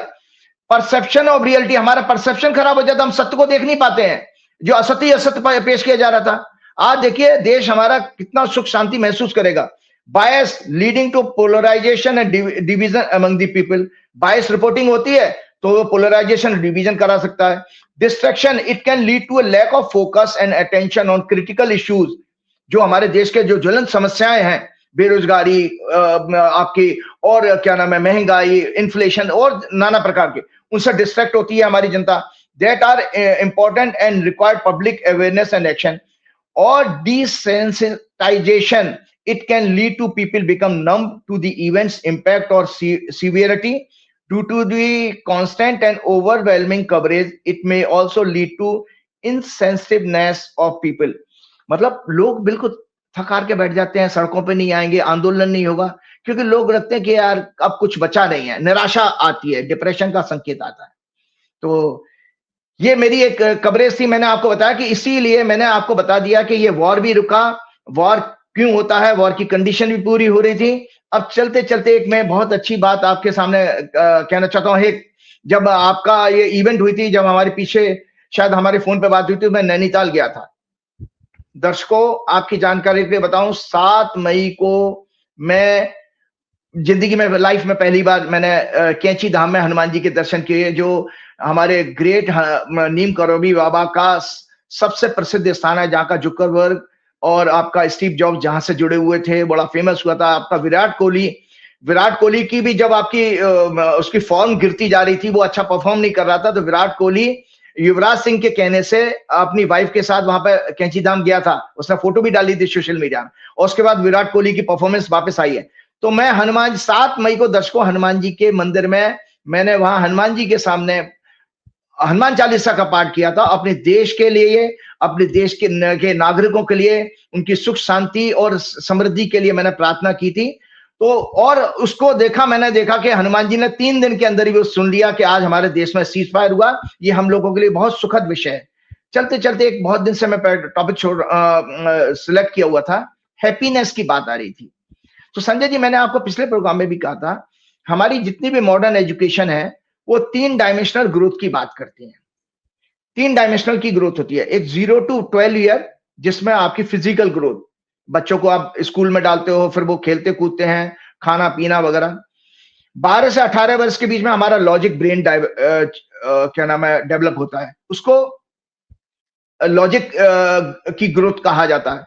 परसेप्शन ऑफ रियलिटी, हमारा परसेप्शन खराब हो जाता है, हम सत्य को देख नहीं पाते हैं, जो असत्य पेश किया जा रहा था। आज देखिए देश हमारा कितना सुख शांति महसूस करेगा। Bias leading to polarisation and division among the people, bias reporting होती है तो वो पोलराइजेशन डिवीजन करा सकता है। Distraction, it can lead to a lack of focus and attention on critical issues, जो हमारे देश के जो ज्वलंत समस्याएं हैं, बेरोजगारी आपकी और क्या नाम है, महंगाई, इन्फ्लेशन और नाना प्रकार के, उनसे डिस्ट्रैक्ट होती है हमारी जनता। That are important and required public awareness and action. और desensitization, it can lead to people become numb to the event's impact or severity due to the constant and overwhelming coverage. It may also lead to insensitiveness of people. मतलब लोग बिल्कुल थकार के बैठ जाते हैं, सड़कों पे नहीं आएंगे, आंदोलन नहीं होगा, क्योंकि लोग रखते हैं कि यार अब कुछ बचा नहीं है, निराशा आती है, डिप्रेशन का संकेत आता है। तो ये मेरी एक कवरेज थी, मैंने आपको बताया कि इसीलिए मैंने आपको बता दिया कि ये वॉर भी रुका, वॉर क्यों होता है, वॉर की कंडीशन भी पूरी हो रही थी। अब चलते चलते एक मैं बहुत अच्छी बात आपके सामने कहना चाहता हूँ। एक जब आपका ये इवेंट हुई थी, जब हमारे पीछे शायद हमारे फोन पे बात हुई थी, मैं नैनीताल गया था। दर्शकों आपकी जानकारी के लिए बताऊं, 7 मई को मैं जिंदगी में लाइफ में पहली बार मैंने कैंची धाम में हनुमान जी के दर्शन किए, जो हमारे ग्रेट नीम करोबी बाबा का सबसे प्रसिद्ध स्थान है, जहाँ का जुकरबर्ग और आपका स्टीव जॉब्स जहां से जुड़े हुए थे, बड़ा फेमस हुआ था। आपका विराट कोहली की भी जब आपकी उसकी फॉर्म गिरती जा रही थी, वो अच्छा परफॉर्म नहीं कर रहा था, तो विराट कोहली युवराज सिंह के कहने से अपनी वाइफ के साथ वहां पर कैंची धाम गया था। उसने फोटो भी डाली थी सोशल मीडिया में, और उसके बाद विराट कोहली की परफॉर्मेंस वापस आई है। तो मैं 7 मई को दर्शकों हनुमान जी के मंदिर में मैंने वहां हनुमान जी के सामने हनुमान चालीसा का पाठ किया था, अपने देश के लिए, अपने देश के नागरिकों के लिए, उनकी सुख शांति और समृद्धि के लिए मैंने प्रार्थना की थी। तो और उसको मैंने देखा कि हनुमान जी ने 3 दिन के अंदर ही वो सुन लिया कि आज हमारे देश में सीज फायर हुआ। ये हम लोगों के लिए बहुत सुखद विषय है। चलते चलते एक बहुत दिन से मैं टॉपिक सिलेक्ट किया हुआ था, हैप्पीनेस की बात आ रही थी। तो संजय जी, मैंने आपको पिछले प्रोग्राम में भी कहा था, हमारी जितनी भी मॉडर्न एजुकेशन है वो 3 डायमेंशनल ग्रोथ की बात करती है। 3 डायमेंशनल की ग्रोथ होती है। एक 0 to 12 ईयर, जिसमें आपकी फिजिकल ग्रोथ, बच्चों को आप स्कूल में डालते हो, फिर वो खेलते कूदते हैं, खाना पीना वगैरह। 12 से 18 वर्ष के बीच में हमारा लॉजिक ब्रेन क्या नाम है, डेवलप होता है, उसको लॉजिक की ग्रोथ कहा जाता है।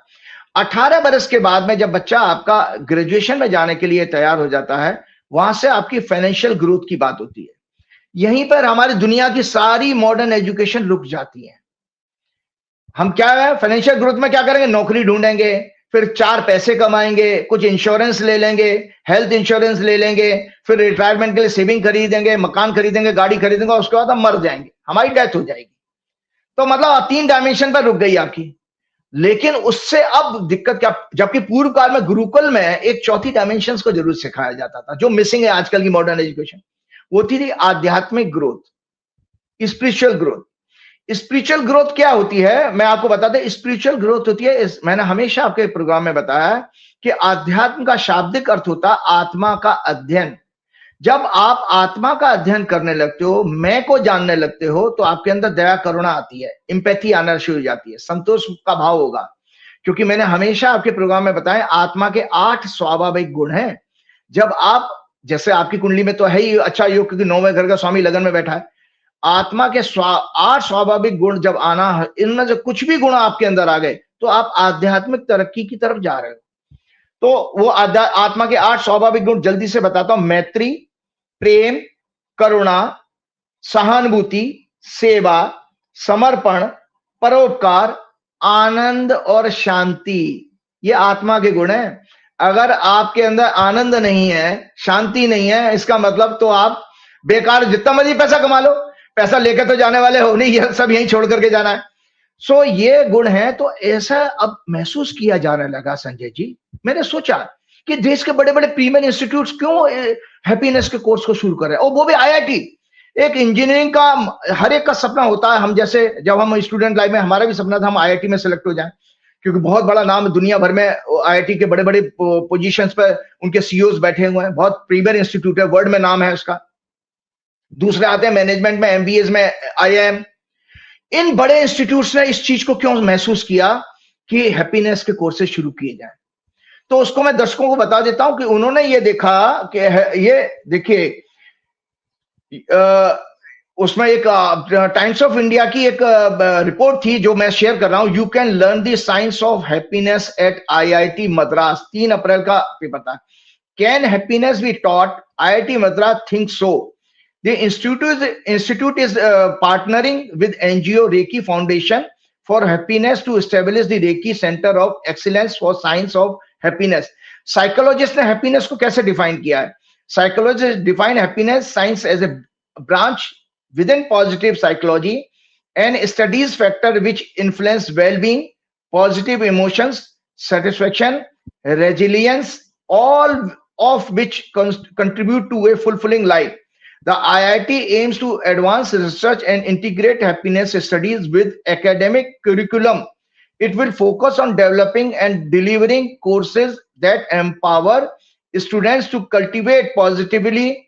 18 वर्ष के बाद में जब बच्चा आपका ग्रेजुएशन में जाने के लिए तैयार हो जाता है, वहां से आपकी फाइनेंशियल ग्रोथ की बात होती है। यहीं पर हमारी दुनिया की सारी मॉडर्न एजुकेशन रुक जाती है। हम क्या है, फाइनेंशियल ग्रोथ में क्या करेंगे, नौकरी ढूंढेंगे, फिर 4 पैसे कमाएंगे, कुछ इंश्योरेंस ले लेंगे, हेल्थ इंश्योरेंस ले लेंगे, फिर रिटायरमेंट के लिए सेविंग खरीदेंगे, मकान खरीदेंगे, गाड़ी खरीदेंगे, उसके बाद हम मर जाएंगे, हमारी डेथ हो जाएगी। तो मतलब 3 डायमेंशन पर रुक गई आपकी। लेकिन उससे अब दिक्कत क्या, जबकि पूर्व काल में गुरुकुल में एक 4थी डायमेंशन को जरूर सिखाया जाता था, जो मिसिंग है आजकल की मॉडर्न एजुकेशन। वो थी आध्यात्मिक growth, spiritual growth. Spiritual growth क्या होती है, मैं आपको बता दें। स्पिरिचुअल ग्रोथ होती है, मैंने हमेशा आपके प्रोग्राम में बताया कि आध्यात्म का शाब्दिक अर्थ होता है आत्मा का अध्ययन। जब आप आत्मा का अध्ययन करने लगते हो, मैं को जानने लगते हो, तो आपके अंदर दया करुणा आती है, एम्पैथी आना शुरू हो जाती है, संतोष का भाव होगा। क्योंकि मैंने हमेशा आपके प्रोग्राम में बताया, आत्मा के 8 स्वाभाविक गुण हैं। जब आप, जैसे आपकी कुंडली में तो है ही अच्छा योग, क्योंकि 9वें घर का स्वामी लगन में बैठा है। आत्मा के 8 स्वाभाविक गुण जब आना, इनमें जो कुछ भी गुण आपके अंदर आ गए, तो आप आध्यात्मिक तरक्की की तरफ जा रहे हो। तो वो आत्मा के 8 स्वाभाविक गुण जल्दी से बताता हूं। मैत्री, प्रेम, करुणा, सहानुभूति, सेवा, समर्पण, परोपकार, आनंद और शांति, ये आत्मा के गुण हैं। अगर आपके अंदर आनंद नहीं है, शांति नहीं है, इसका मतलब तो आप बेकार, जितना मर्जी पैसा कमा लो, पैसा लेकर तो जाने वाले हो नहीं, सब यहीं छोड़ करके जाना है। सो ये गुण है। तो ऐसा अब महसूस किया जाने लगा संजय जी। मैंने सोचा कि देश के बड़े बड़े प्रीमियर इंस्टीट्यूट्स क्यों हैप्पीनेस के कोर्स को शुरू कर रहे हैं, और वो भी आईआईटी। एक इंजीनियरिंग का हर एक का सपना होता है, हम जैसे जब हम स्टूडेंट लाइफ में, हमारा भी सपना था हम आईआईटी में सेलेक्ट हो जाएं, क्योंकि बहुत बड़ा नाम है दुनिया भर में, आईआईटी के बड़े बड़े पोजीशंस पर उनके सीईओज बैठे हुए हैं, बहुत प्रीमियर इंस्टीट्यूट है, वर्ल्ड में नाम है उसका। दूसरे आते हैं मैनेजमेंट में, एमबीए में आईआईएम। इन बड़े इंस्टीट्यूट्स ने इस चीज को क्यों महसूस किया कि हैप्पीनेस के कोर्सेज शुरू किए जाएं। तो उसको मैं दर्शकों को बता देता हूं कि उन्होंने ये देखा कि ये देखिए, उसमें एक टाइम्स ऑफ इंडिया की एक रिपोर्ट थी जो मैं शेयर कर रहा हूं, you can learn the science of happiness eight IIT Madras, 3 अप्रैल का पेपर था। Can happiness be taught? IIT Madras think so. The institute is partnering with NGO Reiki Foundation for Happiness to establish the Reiki Center of Excellence for Science of Happiness. Psychologist ने happiness को कैसे define किया है? Psychologists define happiness science as a branch within positive psychology and studies factors which influence well-being, positive emotions, satisfaction, resilience, all of which contribute to a fulfilling life. The IIT aims to advance research and integrate happiness studies with academic curriculum. It will focus on developing and delivering courses that empower students to cultivate positivity,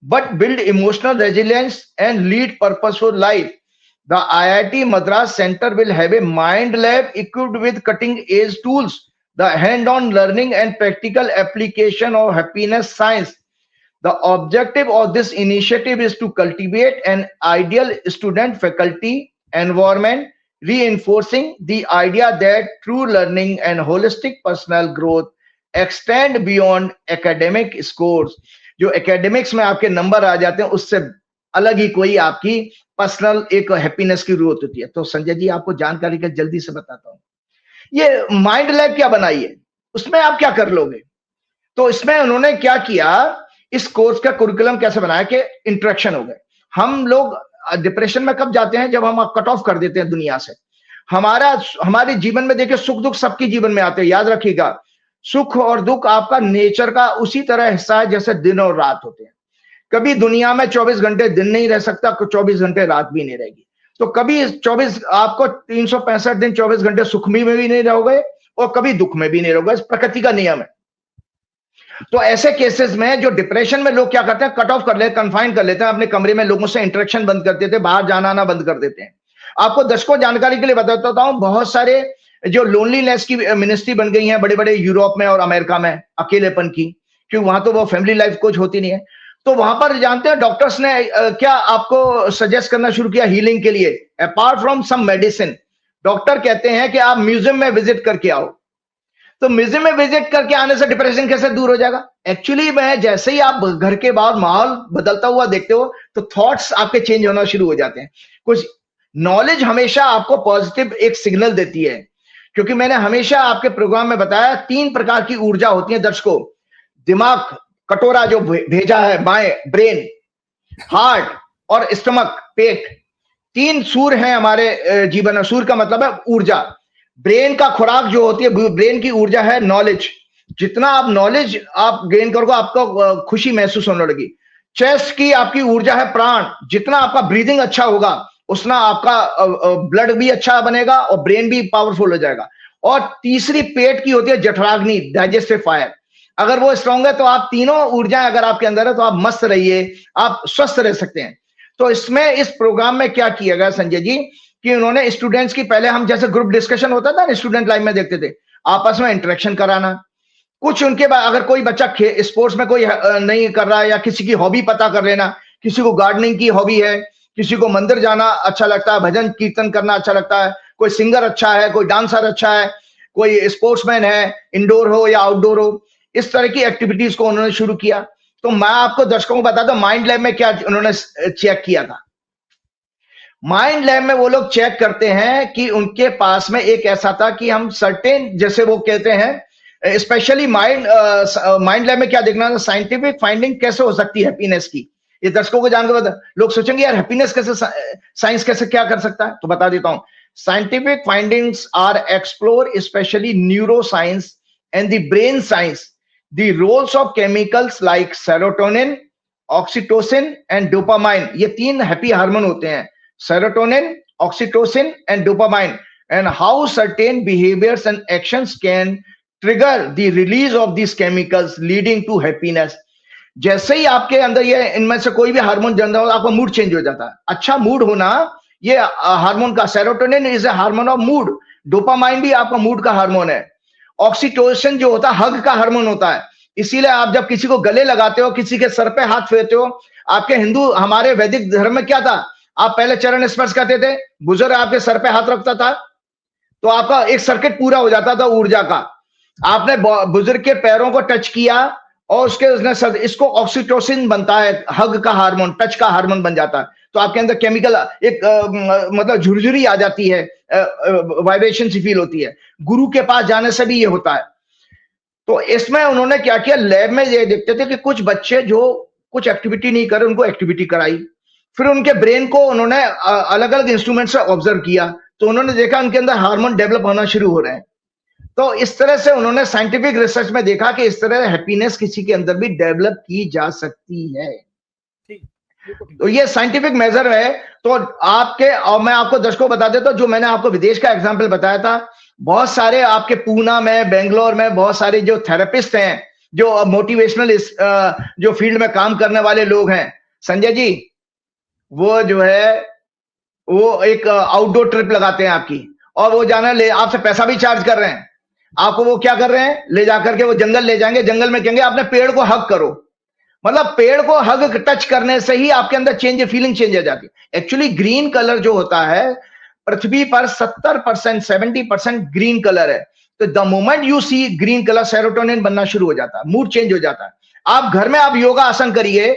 but build emotional resilience and lead purposeful life. The IIT Madras Center will have a mind lab equipped with cutting-edge tools, the hand-on learning and practical application of happiness science. The objective of this initiative is to cultivate an ideal student-faculty environment, reinforcing the idea that true learning and holistic personal growth extend beyond academic scores. जो academics में आपके number आ जाते हैं, उससे अलग ही कोई आपकी personal एक हैप्पीनेस की जरूरत होती है। तो संजय जी, आपको जानकारी का जल्दी से बताता हूँ। ये माइंड लैब क्या बनाई है, उसमें आप क्या कर लोगे? तो इसमें उन्होंने क्या किया, इस कोर्स का कुरिकुलम कैसे बनाया कि इंटरेक्शन हो गए। हम लोग डिप्रेशन में कब जाते हैं? जब हम कट ऑफ कर देते हैं दुनिया से। हमारे जीवन में देखिए, सुख दुख सबके जीवन में आते हैं, याद रखिएगा। सुख और दुख आपका नेचर का उसी तरह हिस्सा है जैसे दिन और रात होते हैं। कभी दुनिया में 24 घंटे दिन नहीं रह सकता, 24 घंटे रात भी नहीं रहेगी। तो कभी 24 आपको 365 दिन 24 घंटे सुख में भी नहीं रहोगे और कभी दुख में भी नहीं रहोगे, प्रकृति का नियम है। तो ऐसे केसेस में जो डिप्रेशन में लोग क्या करते हैं, कट ऑफ कर लेते, कन्फाइन कर लेते हैं अपने कमरे में, लोगों से इंटरेक्शन बंद कर देते हैं, बाहर जाना आना बंद कर देते हैं। आपको दर्शकों जानकारी के लिए बताता हूं, बहुत सारे जो लोनलीनेस की मिनिस्ट्री बन गई है बड़े बड़े यूरोप में और अमेरिका में, अकेलेपन की, क्योंकि वहां तो वो फैमिली लाइफ कुछ होती नहीं है। तो वहां पर जानते हैं डॉक्टर्स ने क्या आपको सजेस्ट करना शुरू किया हीलिंग के लिए, apart from some medicine. Doctor कहते हैं कि आप म्यूजियम में विजिट करके आओ। तो म्यूजियम में विजिट करके आने से डिप्रेशन कैसे दूर हो जाएगा? एक्चुअली में जैसे ही आप घर के बाहर माहौल बदलता हुआ देखते हो तो थॉट्स आपके चेंज होना शुरू हो जाते हैं। कुछ नॉलेज हमेशा आपको पॉजिटिव एक सिग्नल देती है, क्योंकि मैंने हमेशा आपके प्रोग्राम में बताया 3 प्रकार की ऊर्जा होती है दर्शकों। दिमाग, कटोरा जो भेजा है बाएं, ब्रेन, हार्ट और स्टमक, पेट, 3 सूर हैं हमारे जीवन में। सूर का मतलब है ऊर्जा। ब्रेन का खुराक जो होती है, ब्रेन की ऊर्जा है नॉलेज। जितना आप नॉलेज आप गेन करोगे आपको खुशी महसूस होने लगी। चेस्ट की आपकी ऊर्जा है प्राण। जितना आपका ब्रीदिंग अच्छा होगा उतना आपका ब्लड भी अच्छा बनेगा और ब्रेन भी पावरफुल हो जाएगा। और तीसरी पेट की होती है जठराग्नि, डाइजेस्टिव फायर। अगर वो स्ट्रांग है तो आप तीनों ऊर्जाएं अगर आपके अंदर है तो आप मस्त रहिए, आप स्वस्थ रह सकते हैं। तो इसमें इस प्रोग्राम में क्या किया गया संजय जी कि उन्होंने स्टूडेंट्स की, पहले हम जैसे ग्रुप डिस्कशन होता था ना स्टूडेंट लाइफ में देखते थे, आपस में इंटरेक्शन कराना। कुछ उनके बाद अगर कोई बच्चा स्पोर्ट्स में कोई नहीं कर रहा है या किसी की हॉबी पता कर लेना, किसी को गार्डनिंग की हॉबी है, किसी को मंदिर जाना अच्छा लगता है, भजन कीर्तन करना अच्छा लगता है, कोई सिंगर अच्छा है, कोई डांसर अच्छा है, कोई स्पोर्ट्समैन है, इंडोर हो या आउटडोर हो, इस तरह की एक्टिविटीज को उन्होंने शुरू किया। तो मैं आपको दर्शकों को बताता हूं माइंड लैब में क्या उन्होंने चेक किया था। माइंड लैब में वो लोग चेक करते हैं कि उनके पास में एक ऐसा था कि हम सर्टेन, जैसे वो कहते हैं स्पेशली माइंड लैब में क्या देखना था, साइंटिफिक फाइंडिंग कैसे हो सकती है हैप्पीनेस की, ये दर्शकों को जानकर बता, लोग सोचेंगे यार हैप्पीनेस कैसे, साइंस कैसे क्या कर सकता है, तो बता देता हूं। Scientific findings are explore specially neuroscience and the brain science the roles of chemicals like serotonin, oxytocin and dopamine. ये 3 हैप्पी हार्मोन होते हैं, serotonin, oxytocin and dopamine, and how certain behaviors and actions can trigger the release of these chemicals leading to happiness। जैसे ही आपके अंदर ये इनमें से कोई भी हार्मोन जनता हो, आपका मूड चेंज हो जाता है। अच्छा मूड होना ये हार्मोन का, serotonin is a hormone of mood, dopamine भी आपका मूड का हार्मोन है, ऑक्सीटोसिन जो होता है हग का हार्मोन होता है। इसीलिए आप जब किसी को गले लगाते हो, किसी के सर पे हाथ फेरते हो, आपके हिंदू हमारे वैदिक धर्म में क्या था, आप पहले चरण स्पर्श करते थे, बुजुर्ग आपके सर पे हाथ रखता था तो आपका एक सर्किट पूरा हो जाता था ऊर्जा का। आपने बुजुर्ग के पैरों को टच किया और उसने इसको ऑक्सीटोसिन बनता है, हग का हार्मोन, टच का हार्मोन बन जाता है, तो आपके अंदर केमिकल एक मतलब झुरझुरी आ जाती है, वाइब्रेशन सी फील होती है। गुरु के पास जाने से भी ये होता है। तो इसमें उन्होंने क्या किया, लैब में ये देखते थे कि कुछ बच्चे जो कुछ एक्टिविटी नहीं कर रहे, उनको एक्टिविटी कराई, फिर उनके ब्रेन को उन्होंने अलग अलग इंस्ट्रूमेंट से ऑब्जर्व किया, तो उन्होंने देखा उनके अंदर हार्मोन डेवलप होना शुरू हो रहे हैं। तो इस तरह से उन्होंने साइंटिफिक रिसर्च में देखा कि इस तरह हैप्पीनेस किसी के अंदर भी डेवलप की जा सकती है। तो ये साइंटिफिक मेजर है। तो आपके, और मैं आपको दर्शकों बता देता हूं, जो मैंने आपको विदेश का एग्जांपल बताया था, बहुत सारे आपके पूना में, बेंगलोर में बहुत सारे जो थेरेपिस्ट हैं, जो मोटिवेशनल जो फील्ड में काम करने वाले लोग हैं, संजय जी, वो जो है वो एक आउटडोर ट्रिप लगाते हैं आपकी, और वो जाना ले आपसे पैसा भी चार्ज कर रहे हैं। आपको वो क्या कर रहे हैं, ले जाकर के वो जंगल ले जाएंगे, जंगल में कहेंगे आपने पेड़ को हग करो, मतलब पेड़ को हग टच करने से ही आपके अंदर चेंज, फीलिंग चेंज हो जाती है। एक्चुअली ग्रीन कलर जो होता है पृथ्वी पर 70% 70% ग्रीन कलर है। तो the moment you see green colour, serotonin बनना शुरू हो जाता है, मूड चेंज हो जाता है। आप घर में आप योगा आसन करिए,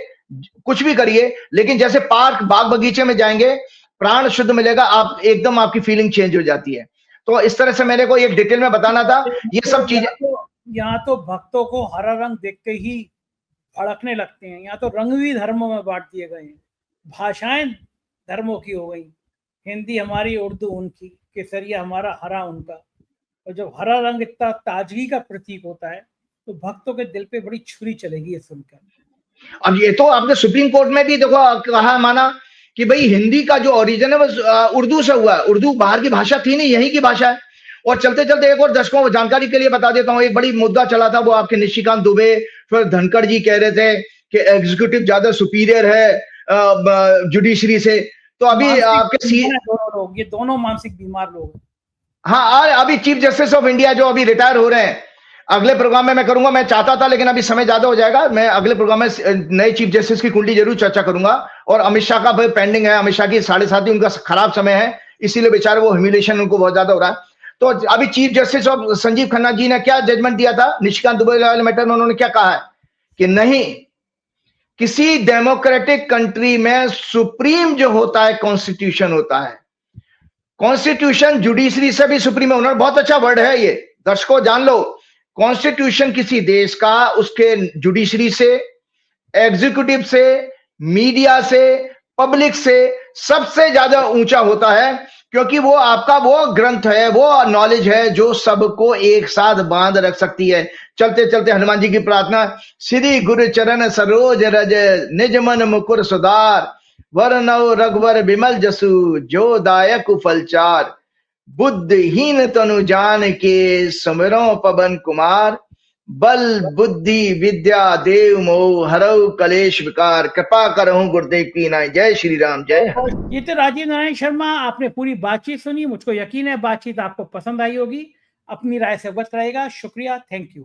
कुछ भी करिए, लेकिन जैसे पार्क बाग बगीचे में जाएंगे, प्राण शुद्ध मिलेगा, आप एकदम आपकी फीलिंग चेंज हो जाती है। तो इस तरह से मेरे को एक डिटेल में बताना था ये सब चीजें। यहाँ तो भक्तों को हरा रंग देखते ही भड़कने लगते हैं। यहाँ तो रंग भी धर्मों में बांट दिए गए हैं, भाषाएं धर्मों की हो गई, हिंदी हमारी, उर्दू उनकी, केसरिया हमारा, हरा उनका। और जब हरा रंग इतना ताजगी का प्रतीक होता है तो भक्तों के दिल पे बड़ी छुरी चलेगी ये सुनकर। अब ये तो आपने सुप्रीम कोर्ट में भी देखो कहा, माना कि भाई हिंदी का जो ओरिजिन है वो उर्दू से हुआ है, उर्दू बाहर की भाषा थी नहीं, यही की भाषा है। और चलते चलते एक और दर्शकों जानकारी के लिए बता देता हूं, एक बड़ी मुद्दा चला था, वो आपके निशिकांत दुबे, फिर धनखड़ जी कह रहे थे कि एग्जीक्यूटिव ज्यादा सुपीरियर है जुडिशरी से। तो अभी आपके दोनों लोग, ये दोनों मानसिक बीमार लोग। हाँ, अभी चीफ जस्टिस ऑफ इंडिया जो अभी रिटायर हो रहे हैं, अगले प्रोग्राम में मैं करूंगा, मैं चाहता था लेकिन अभी समय ज्यादा हो जाएगा, मैं अगले प्रोग्राम में नए चीफ जस्टिस की कुंडली जरूर चर्चा करूंगा। और अमित शाह का पेंडिंग है, अमित शाह की 7:30 उनका खराब समय है, इसीलिए बेचारे वो ह्यूमिलेशन उनको बहुत ज्यादा हो रहा है। तो अभी chief justice of Sanjiv Khanna ji ने क्या जजमेंट दिया था निशिकांत दुबे वाले मैटर में, उन्होंने क्या कहा है कि नहीं, किसी डेमोक्रेटिक कंट्री में सुप्रीम जो होता है कॉन्स्टिट्यूशन होता है, कॉन्स्टिट्यूशन जुडिशरी से भी सुप्रीम है। उन्होंने बहुत अच्छा वर्ड है ये, दर्शकों जान लो, कॉन्स्टिट्यूशन किसी देश का उसके जुडिशरी से, एग्जीक्यूटिव से, मीडिया से, पब्लिक से सबसे ज्यादा ऊंचा होता है, क्योंकि वो आपका वो ग्रंथ है, वो नॉलेज है जो सबको एक साथ बांध रख सकती है। चलते चलते हनुमान जी की प्रार्थना, श्री गुरु चरण सरोज रज निज मन मुकुर सुधार, वरनौ रघुवर विमल जसु जो दायक फलचार, बुद्धिहीन तनु जान के सुमिरो पवन कुमार, बल बुद्धि विद्या देव मोह हरऊ कलेश विकार, कृपा करहूं गुरुदेव की नाय। जय श्री राम, जय। ये तो राजीव नारायण शर्मा, आपने पूरी बातचीत सुनी, मुझको यकीन है बातचीत आपको पसंद आई होगी। अपनी राय से अवगत रहेगा। शुक्रिया, थैंक यू।